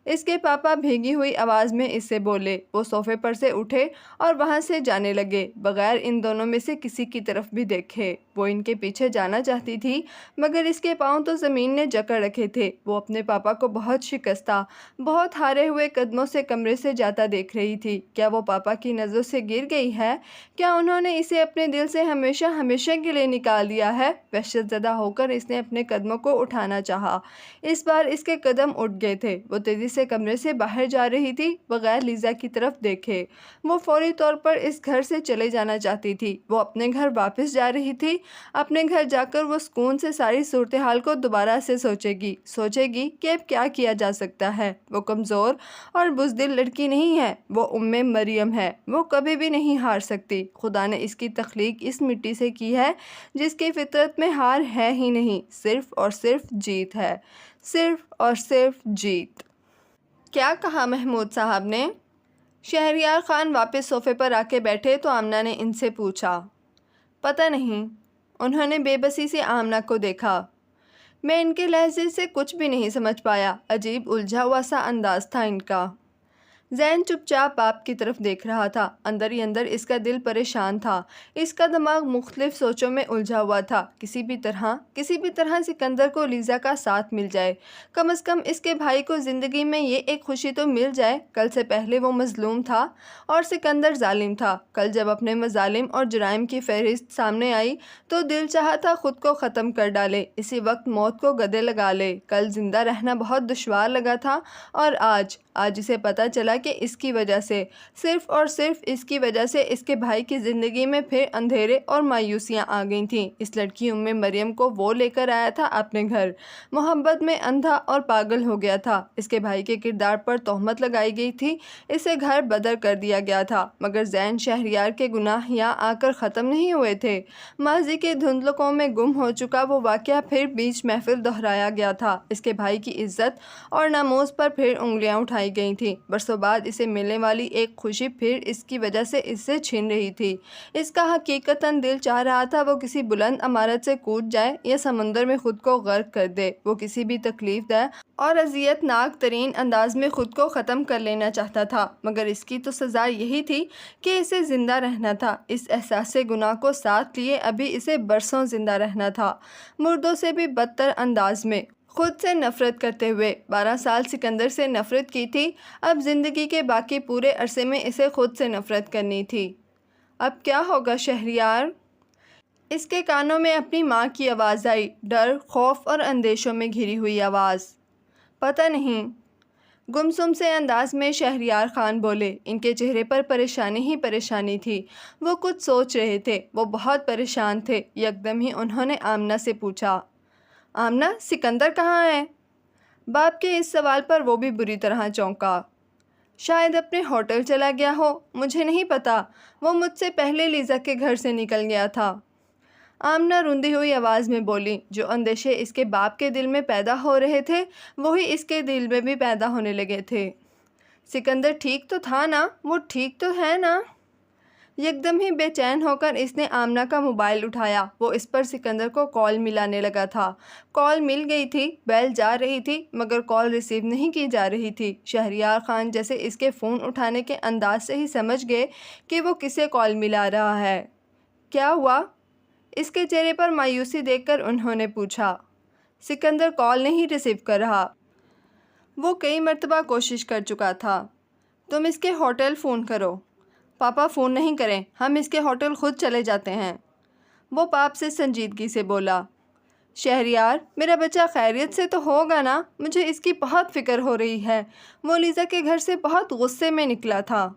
اس کے پاپا بھیگی ہوئی آواز میں اس سے بولے۔ وہ صوفے پر سے اٹھے اور وہاں سے جانے لگے بغیر ان دونوں میں سے کسی کی طرف بھی دیکھے۔ وہ ان کے پیچھے جانا چاہتی تھی مگر اس کے پاؤں تو زمین نے جکڑ رکھے تھے۔ وہ اپنے پاپا کو بہت شکستہ، بہت ہارے ہوئے قدموں سے کمرے سے جاتا دیکھ رہی تھی۔ کیا وہ پاپا کی نظروں سے گر گئی ہے؟ کیا انہوں نے اسے اپنے دل سے ہمیشہ ہمیشہ کے لیے نکال دیا ہے؟ وحشت زدہ ہو کر اس نے اپنے قدموں کو اٹھانا چاہا۔ اس بار اس کے قدم اٹھ گئے تھے۔ وہ تیزی سے کمرے سے باہر جا رہی تھی بغیر لیزا کی طرف دیکھے۔ وہ فوری طور پر اس گھر سے چلے جانا چاہتی تھی۔ وہ اپنے گھر واپس جا رہی تھی۔ اپنے گھر جا کر وہ سکون سے ساری صورتحال کو دوبارہ سے سوچے گی کہ اب کیا کیا جا سکتا ہے۔ وہ کمزور اور بزدل لڑکی نہیں ہے، وہ مریم ہے، وہ کبھی بھی نہیں ہار سکتی۔ خدا نے اس کی تخلیق اس مٹی سے کی ہے جس کی فطرت میں ہار ہے ہی نہیں، صرف اور صرف جیت ہے، صرف اور صرف جیت۔ کیا کہا محمود صاحب نے؟ شہریار خان واپس صوفے پر آ کے بیٹھے تو آمنہ نے ان سے پوچھا۔ پتہ نہیں۔ انہوں نے بے بسی سے آمنہ کو دیکھا۔ میں ان کے لہجے سے کچھ بھی نہیں سمجھ پایا، عجیب الجھا ہوا سا انداز تھا ان کا۔ زین چپ چاپ باپ کی طرف دیکھ رہا تھا۔ اندر ہی اندر اس کا دل پریشان تھا، اس کا دماغ مختلف سوچوں میں الجھا ہوا تھا۔ کسی بھی طرح سکندر کو لیزا کا ساتھ مل جائے، کم از کم اس کے بھائی کو زندگی میں یہ ایک خوشی تو مل جائے۔ کل سے پہلے وہ مظلوم تھا اور سکندر ظالم تھا۔ کل جب اپنے مظالم اور جرائم کی فہرست سامنے آئی تو دل چاہا تھا خود کو ختم کر ڈالے، اسی وقت موت کو گلے لگا لے۔ کل زندہ رہنا بہت دشوار لگا تھا اور آج اسے پتہ چلا کہ اس کی وجہ سے، صرف اور صرف اس کی وجہ سے اس کے بھائی کی زندگی میں پھر اندھیرے اور مایوسیاں آ گئی تھیں۔ اس لڑکی مریم کو وہ لے کر آیا تھا اپنے گھر، محبت میں اندھا اور پاگل ہو گیا تھا۔ اس کے بھائی کے کردار پر تہمت لگائی گئی تھی، اسے گھر بدر کر دیا گیا تھا، مگر زین شہریار کے گناہ یہاں آ کر ختم نہیں ہوئے تھے۔ ماضی کے دھندلکوں میں گم ہو چکا وہ واقعہ پھر بیچ محفل دہرایا گیا تھا۔ اس کے بھائی کی عزت اور ناموس پر پھر انگلیاں اٹھائی گئی تھیں۔ برسوں بعد اسے ملنے والی ایک خوشی پھر اس کی وجہ سے اس سے چھن رہی تھی۔ اس کا حقیقتاً دل چاہ رہا تھا وہ کسی بلند عمارت سے کود جائے یا سمندر میں خود کو غرق کر دے۔ وہ کسی بھی تکلیف دہ اور اذیت ناک ترین انداز میں خود کو ختم کر لینا چاہتا تھا، مگر اس کی تو سزا یہی تھی کہ اسے زندہ رہنا تھا۔ اس احساس گناہ کو ساتھ لیے ابھی اسے برسوں زندہ رہنا تھا، مردوں سے بھی بدتر انداز میں، خود سے نفرت کرتے ہوئے۔ 12 سال سکندر سے نفرت کی تھی، اب زندگی کے باقی پورے عرصے میں اسے خود سے نفرت کرنی تھی۔ اب کیا ہوگا شہریار؟ اس کے کانوں میں اپنی ماں کی آواز آئی، ڈر، خوف اور اندیشوں میں گھری ہوئی آواز۔ پتہ نہیں، گمسم سے انداز میں شہریار خان بولے۔ ان کے چہرے پر پریشانی ہی پریشانی تھی، وہ کچھ سوچ رہے تھے، وہ بہت پریشان تھے۔ یکدم ہی انہوں نے آمنہ سے پوچھا، آمنہ، سکندر کہاں ہے؟ باپ کے اس سوال پر وہ بھی بری طرح چونکا۔ شاید اپنے ہوٹل چلا گیا ہو، مجھے نہیں پتا، وہ مجھ سے پہلے لیزا کے گھر سے نکل گیا تھا۔ آمنہ روندی ہوئی آواز میں بولی۔ جو اندیشے اس کے باپ کے دل میں پیدا ہو رہے تھے وہی اس کے دل میں بھی پیدا ہونے لگے تھے۔ سکندر ٹھیک تو تھا نا؟ وہ ٹھیک تو ہے نا؟ یکدم ہی بے چین ہو کر اس نے آمنہ کا موبائل اٹھایا۔ وہ اس پر سکندر کو کال ملانے لگا تھا۔ کال مل گئی تھی، بیل جا رہی تھی، مگر کال ریسیو نہیں کی جا رہی تھی۔ شہریار خان جیسے اس کے فون اٹھانے کے انداز سے ہی سمجھ گئے کہ وہ کسے کال ملا رہا ہے۔ کیا ہوا؟ اس کے چہرے پر مایوسی دیکھ کر انہوں نے پوچھا۔ سکندر کال نہیں ریسیو کر رہا۔ وہ کئی مرتبہ کوشش کر چکا تھا۔ تم اس کے ہوٹل فون کرو۔ پاپا فون نہیں کریں، ہم اس کے ہوٹل خود چلے جاتے ہیں۔ وہ باپ سے سنجیدگی سے بولا۔ شہریار، میرا بچہ خیریت سے تو ہوگا نا؟ مجھے اس کی بہت فکر ہو رہی ہے۔ وہ لیزا کے گھر سے بہت غصے میں نکلا تھا۔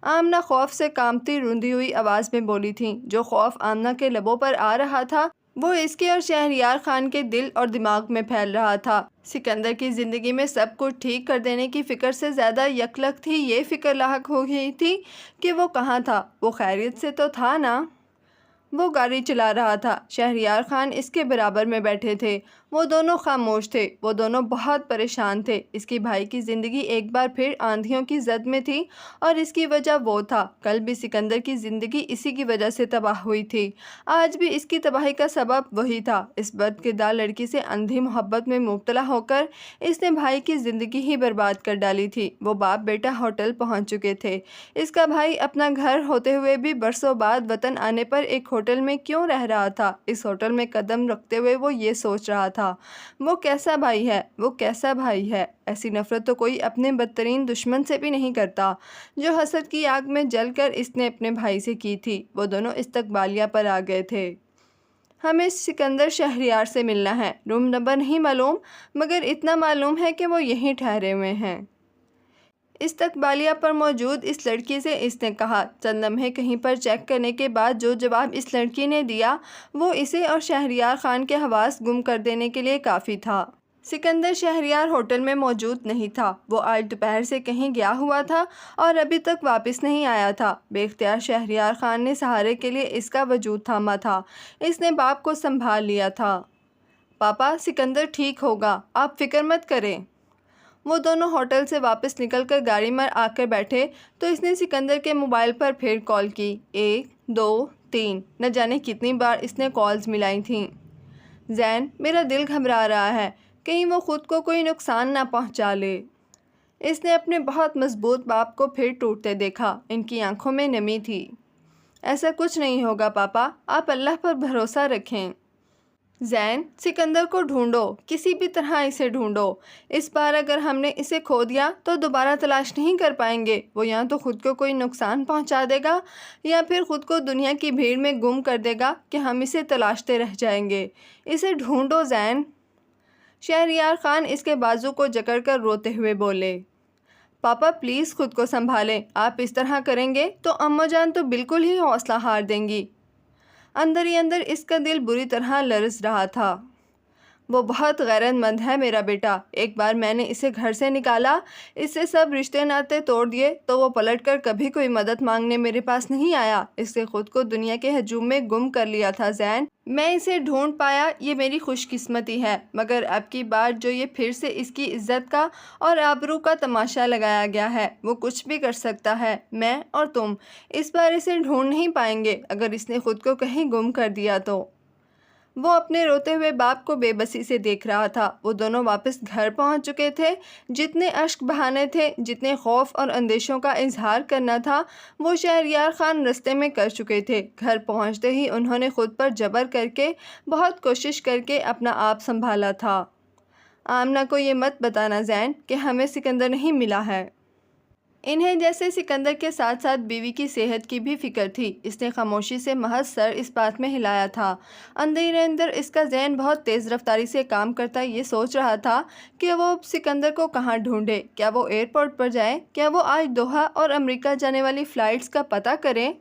آمنہ خوف سے کانپتی روندی ہوئی آواز میں بولی تھیں۔ جو خوف آمنہ کے لبوں پر آ رہا تھا وہ اس کے اور شہریار خان کے دل اور دماغ میں پھیل رہا تھا۔ سکندر کی زندگی میں سب کچھ ٹھیک کر دینے کی فکر سے زیادہ یکلک تھی یہ فکر لاحق ہو گئی تھی کہ وہ کہاں تھا، وہ خیریت سے تو تھا نا؟ وہ گاڑی چلا رہا تھا۔ شہریار خان اس کے برابر میں بیٹھے تھے۔ وہ دونوں خاموش تھے۔ وہ دونوں بہت پریشان تھے۔ اس کی بھائی کی زندگی ایک بار پھر آندھیوں کی زد میں تھی اور اس کی وجہ وہ تھا۔ کل بھی سکندر کی زندگی اسی کی وجہ سے تباہ ہوئی تھی۔ آج بھی اس کی تباہی کا سبب وہی تھا۔ اس بد کردار لڑکی سے اندھی محبت میں مبتلا ہو کر اس نے بھائی کی زندگی ہی برباد کر ڈالی تھی۔ وہ باپ بیٹا ہوٹل پہنچ چکے تھے۔ اس کا بھائی اپنا گھر ہوتے ہوئے بھی برسوں بعد وطن آنے پر ایک ہوٹل میں کیوں رہ رہا تھا؟ اس ہوٹل میں قدم رکھتے ہوئے وہ یہ سوچ رہا تھا، وہ کیسا بھائی ہے، وہ کیسا بھائی ہے۔ ایسی نفرت تو کوئی اپنے بدترین دشمن سے بھی نہیں کرتا جو حسد کی آگ میں جل کر اس نے اپنے بھائی سے کی تھی۔ وہ دونوں استقبالیہ پر آ گئے تھے۔ ہمیں سکندر شہریار سے ملنا ہے۔ روم نمبر نہیں معلوم، مگر اتنا معلوم ہے کہ وہ یہیں ٹھہرے ہوئے ہیں۔ استقبالیہ پر موجود اس لڑکی سے اس نے کہا۔ چند لمحے کہیں پر چیک کرنے کے بعد جو جواب اس لڑکی نے دیا وہ اسے اور شہریار خان کے حواس گم کر دینے کے لیے کافی تھا۔ سکندر شہریار ہوٹل میں موجود نہیں تھا۔ وہ آج دوپہر سے کہیں گیا ہوا تھا اور ابھی تک واپس نہیں آیا تھا۔ بے اختیار شہریار خان نے سہارے کے لیے اس کا وجود تھاما تھا۔ اس نے باپ کو سنبھال لیا تھا۔ پاپا، سکندر ٹھیک ہوگا، آپ فکر مت کریں۔ وہ دونوں ہوٹل سے واپس نکل کر گاڑی میں آ کر بیٹھے تو اس نے سکندر کے موبائل پر پھر کال کی۔ 1 2 3 نہ جانے کتنی بار اس نے کالز ملائی تھیں۔ زین، میرا دل گھبرا رہا ہے، کہیں وہ خود کو کوئی نقصان نہ پہنچا لے۔ اس نے اپنے بہت مضبوط باپ کو پھر ٹوٹتے دیکھا۔ ان کی آنکھوں میں نمی تھی۔ ایسا کچھ نہیں ہوگا پاپا، آپ اللہ پر بھروسہ رکھیں۔ زین، سکندر کو ڈھونڈو، کسی بھی طرح اسے ڈھونڈو۔ اس بار اگر ہم نے اسے کھو دیا تو دوبارہ تلاش نہیں کر پائیں گے۔ وہ یا تو خود کو کوئی نقصان پہنچا دے گا یا پھر خود کو دنیا کی بھیڑ میں گم کر دے گا کہ ہم اسے تلاشتے رہ جائیں گے۔ اسے ڈھونڈو زین۔ شہریار خان اس کے بازو کو جکڑ کر روتے ہوئے بولے۔ پاپا پلیز خود کو سنبھالیں، آپ اس طرح کریں گے تو اماں جان تو بالکل ہی حوصلہ ہار دیں گی۔ اندر ہی اندر اس کا دل بری طرح لرز رہا تھا۔ وہ بہت غیرت مند ہے میرا بیٹا۔ ایک بار میں نے اسے گھر سے نکالا، اس سے سب رشتے ناطے توڑ دیے تو وہ پلٹ کر کبھی کوئی مدد مانگنے میرے پاس نہیں آیا۔ اس نے خود کو دنیا کے ہجوم میں گم کر لیا تھا زین۔ میں اسے ڈھونڈ پایا، یہ میری خوش قسمتی ہے، مگر اب کی بار جو یہ پھر سے اس کی عزت کا اور آبرو کا تماشا لگایا گیا ہے، وہ کچھ بھی کر سکتا ہے۔ میں اور تم اس بار اسے ڈھونڈ نہیں پائیں گے اگر اس نے خود کو کہیں گم کر دیا تو۔ وہ اپنے روتے ہوئے باپ کو بے بسی سے دیکھ رہا تھا۔ وہ دونوں واپس گھر پہنچ چکے تھے۔ جتنے اشک بہانے تھے، جتنے خوف اور اندیشوں کا اظہار کرنا تھا، وہ شہریار خان رستے میں کر چکے تھے۔ گھر پہنچتے ہی انہوں نے خود پر جبر کر کے بہت کوشش کر کے اپنا آپ سنبھالا تھا۔ آمنہ کو یہ مت بتانا زین کہ ہمیں سکندر نہیں ملا ہے۔ انہیں جیسے سکندر کے ساتھ ساتھ بیوی کی صحت کی بھی فکر تھی۔ اس نے خاموشی سے محض سر اس بات میں ہلایا تھا۔ اندر اندر اس کا ذہن بہت تیز رفتاری سے کام کرتا یہ سوچ رہا تھا کہ وہ سکندر کو کہاں ڈھونڈے۔ کیا وہ ایئرپورٹ پر جائیں؟ کیا وہ آج دوحہ اور امریکہ جانے والی فلائٹس کا پتہ کریں؟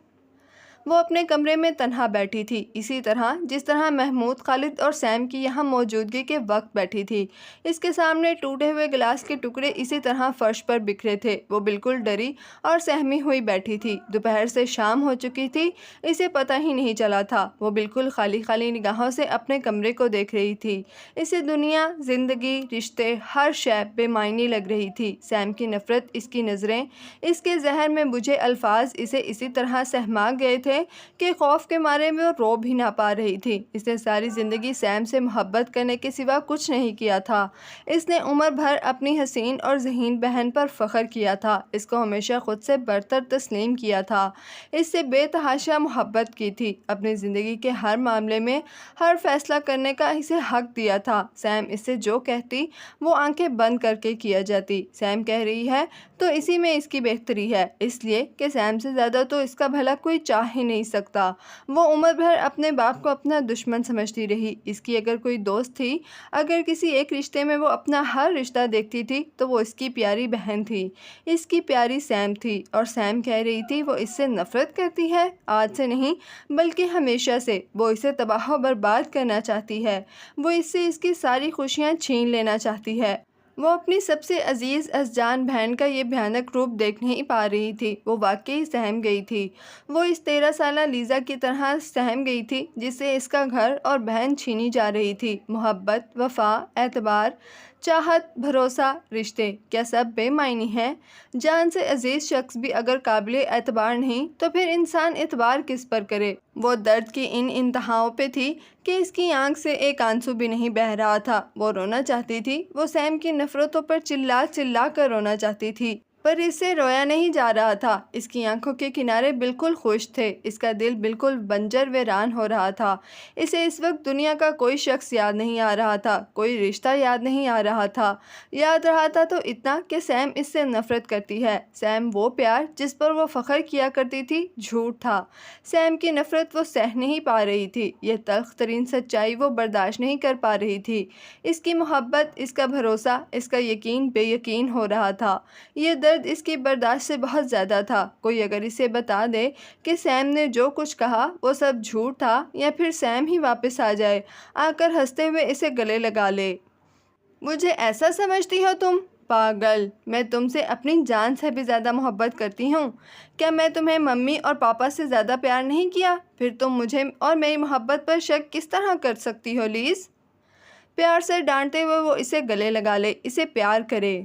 وہ اپنے کمرے میں تنہا بیٹھی تھی، اسی طرح جس طرح محمود، خالد اور سیم کی یہاں موجودگی کے وقت بیٹھی تھی۔ اس کے سامنے ٹوٹے ہوئے گلاس کے ٹکڑے اسی طرح فرش پر بکھرے تھے۔ وہ بالکل ڈری اور سہمی ہوئی بیٹھی تھی۔ دوپہر سے شام ہو چکی تھی، اسے پتہ ہی نہیں چلا تھا۔ وہ بالکل خالی خالی نگاہوں سے اپنے کمرے کو دیکھ رہی تھی۔ اسے دنیا، زندگی، رشتے، ہر شے بے معنی لگ رہی تھی۔ سیم کی نفرت، اس کی نظریں، اس کے ذہن میں بجھے الفاظ اسے اسی طرح سہما گئے تھے کہ خوف کے مارے میں وہ رو بھی نہ پا رہی تھی۔ اس نے ساری زندگی سیم سے محبت کرنے کے سوا کچھ نہیں کیا تھا۔ اس نے عمر بھر اپنی حسین اور ذہین بہن پر فخر کیا تھا، اس کو ہمیشہ خود سے برتر تسلیم کیا تھا، اس سے بے تحاشا محبت کی تھی، اپنی زندگی کے ہر معاملے میں ہر فیصلہ کرنے کا اسے حق دیا تھا۔ سیم اس سے جو کہتی وہ آنکھیں بند کر کے کیا جاتی۔ سیم کہہ رہی ہے تو اسی میں اس کی بہتری ہے، اس لیے کہ سیم سے زیادہ تو اس کا بھلا کوئی چاہ ہی نہیں سکتا۔ وہ عمر بھر اپنے باپ کو اپنا دشمن سمجھتی رہی۔ اس کی اگر کوئی دوست تھی، اگر کسی ایک رشتے میں وہ اپنا ہر رشتہ دیکھتی تھی تو وہ اس کی پیاری بہن تھی، اس کی پیاری سیم تھی۔ اور سیم کہہ رہی تھی وہ اس سے نفرت کرتی ہے، آج سے نہیں بلکہ ہمیشہ سے۔ وہ اسے تباہ و برباد کرنا چاہتی ہے، وہ اس سے اس کی ساری خوشیاں چھین لینا چاہتی ہے۔ وہ اپنی سب سے عزیز از جان بہن کا یہ بھیانک روپ دیکھ نہیں پا رہی تھی، وہ واقعی سہم گئی تھی۔ وہ اس 13 سالہ لیزا کی طرح سہم گئی تھی جس سے اس کا گھر اور بہن چھینی جا رہی تھی۔ محبت، وفا، اعتبار، چاہت، بھروسہ، رشتے، کیا سب بے معنی ہیں؟ جان سے عزیز شخص بھی اگر قابل اعتبار نہیں تو پھر انسان اعتبار کس پر کرے؟ وہ درد کی ان انتہاؤں پہ تھی کہ اس کی آنکھ سے ایک آنسو بھی نہیں بہہ رہا تھا۔ وہ رونا چاہتی تھی، وہ سیم کی نفرتوں پر چلا چلا کر رونا چاہتی تھی، پر اس سے رویا نہیں جا رہا تھا۔ اس کی آنکھوں کے کنارے بالکل خشک تھے، اس کا دل بالکل بنجر ویران ہو رہا تھا۔ اسے اس وقت دنیا کا کوئی شخص یاد نہیں آ رہا تھا، کوئی رشتہ یاد نہیں آ رہا تھا، یاد رہا تھا تو اتنا کہ سیم اس سے نفرت کرتی ہے۔ سیم وہ پیار جس پر وہ فخر کیا کرتی تھی جھوٹ تھا۔ سیم کی نفرت وہ سہ نہیں پا رہی تھی، یہ تلخ ترین سچائی وہ برداشت نہیں کر پا رہی تھی۔ اس کی محبت، اس کا بھروسہ، اس کا یقین بے یقین ہو رہا تھا۔ یہ درد اس کی برداشت سے بہت زیادہ تھا۔ کوئی اگر اسے بتا دے کہ سیم نے جو کچھ کہا وہ سب جھوٹ تھا، یا پھر سیم ہی واپس آ جائے، آ کر ہنستے ہوئے اسے گلے لگا لے۔ مجھے ایسا سمجھتی ہو تم؟ پاگل، میں تم سے اپنی جان سے بھی زیادہ محبت کرتی ہوں۔ کیا میں تمہیں ممی اور پاپا سے زیادہ پیار نہیں کیا؟ پھر تم مجھے اور میری محبت پر شک کس طرح کر سکتی ہو لیز؟ پیار سے ڈانٹتے ہوئے وہ اسے گلے لگا لے، اسے پیار کرے۔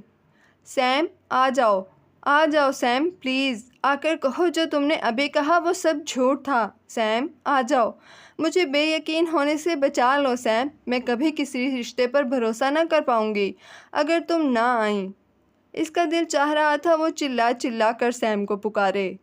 سیم، آ جاؤ، آ جاؤ سیم، پلیز آ کر کہو جو تم نے ابھی کہا وہ سب جھوٹ تھا۔ سیم، آ جاؤ، مجھے بے یقین ہونے سے بچا لو سیم، میں کبھی کسی رشتے پر بھروسہ نہ کر پاؤں گی اگر تم نہ آئیں۔ اس کا دل چاہ رہا تھا وہ چلا چلا کر سیم کو پکارے۔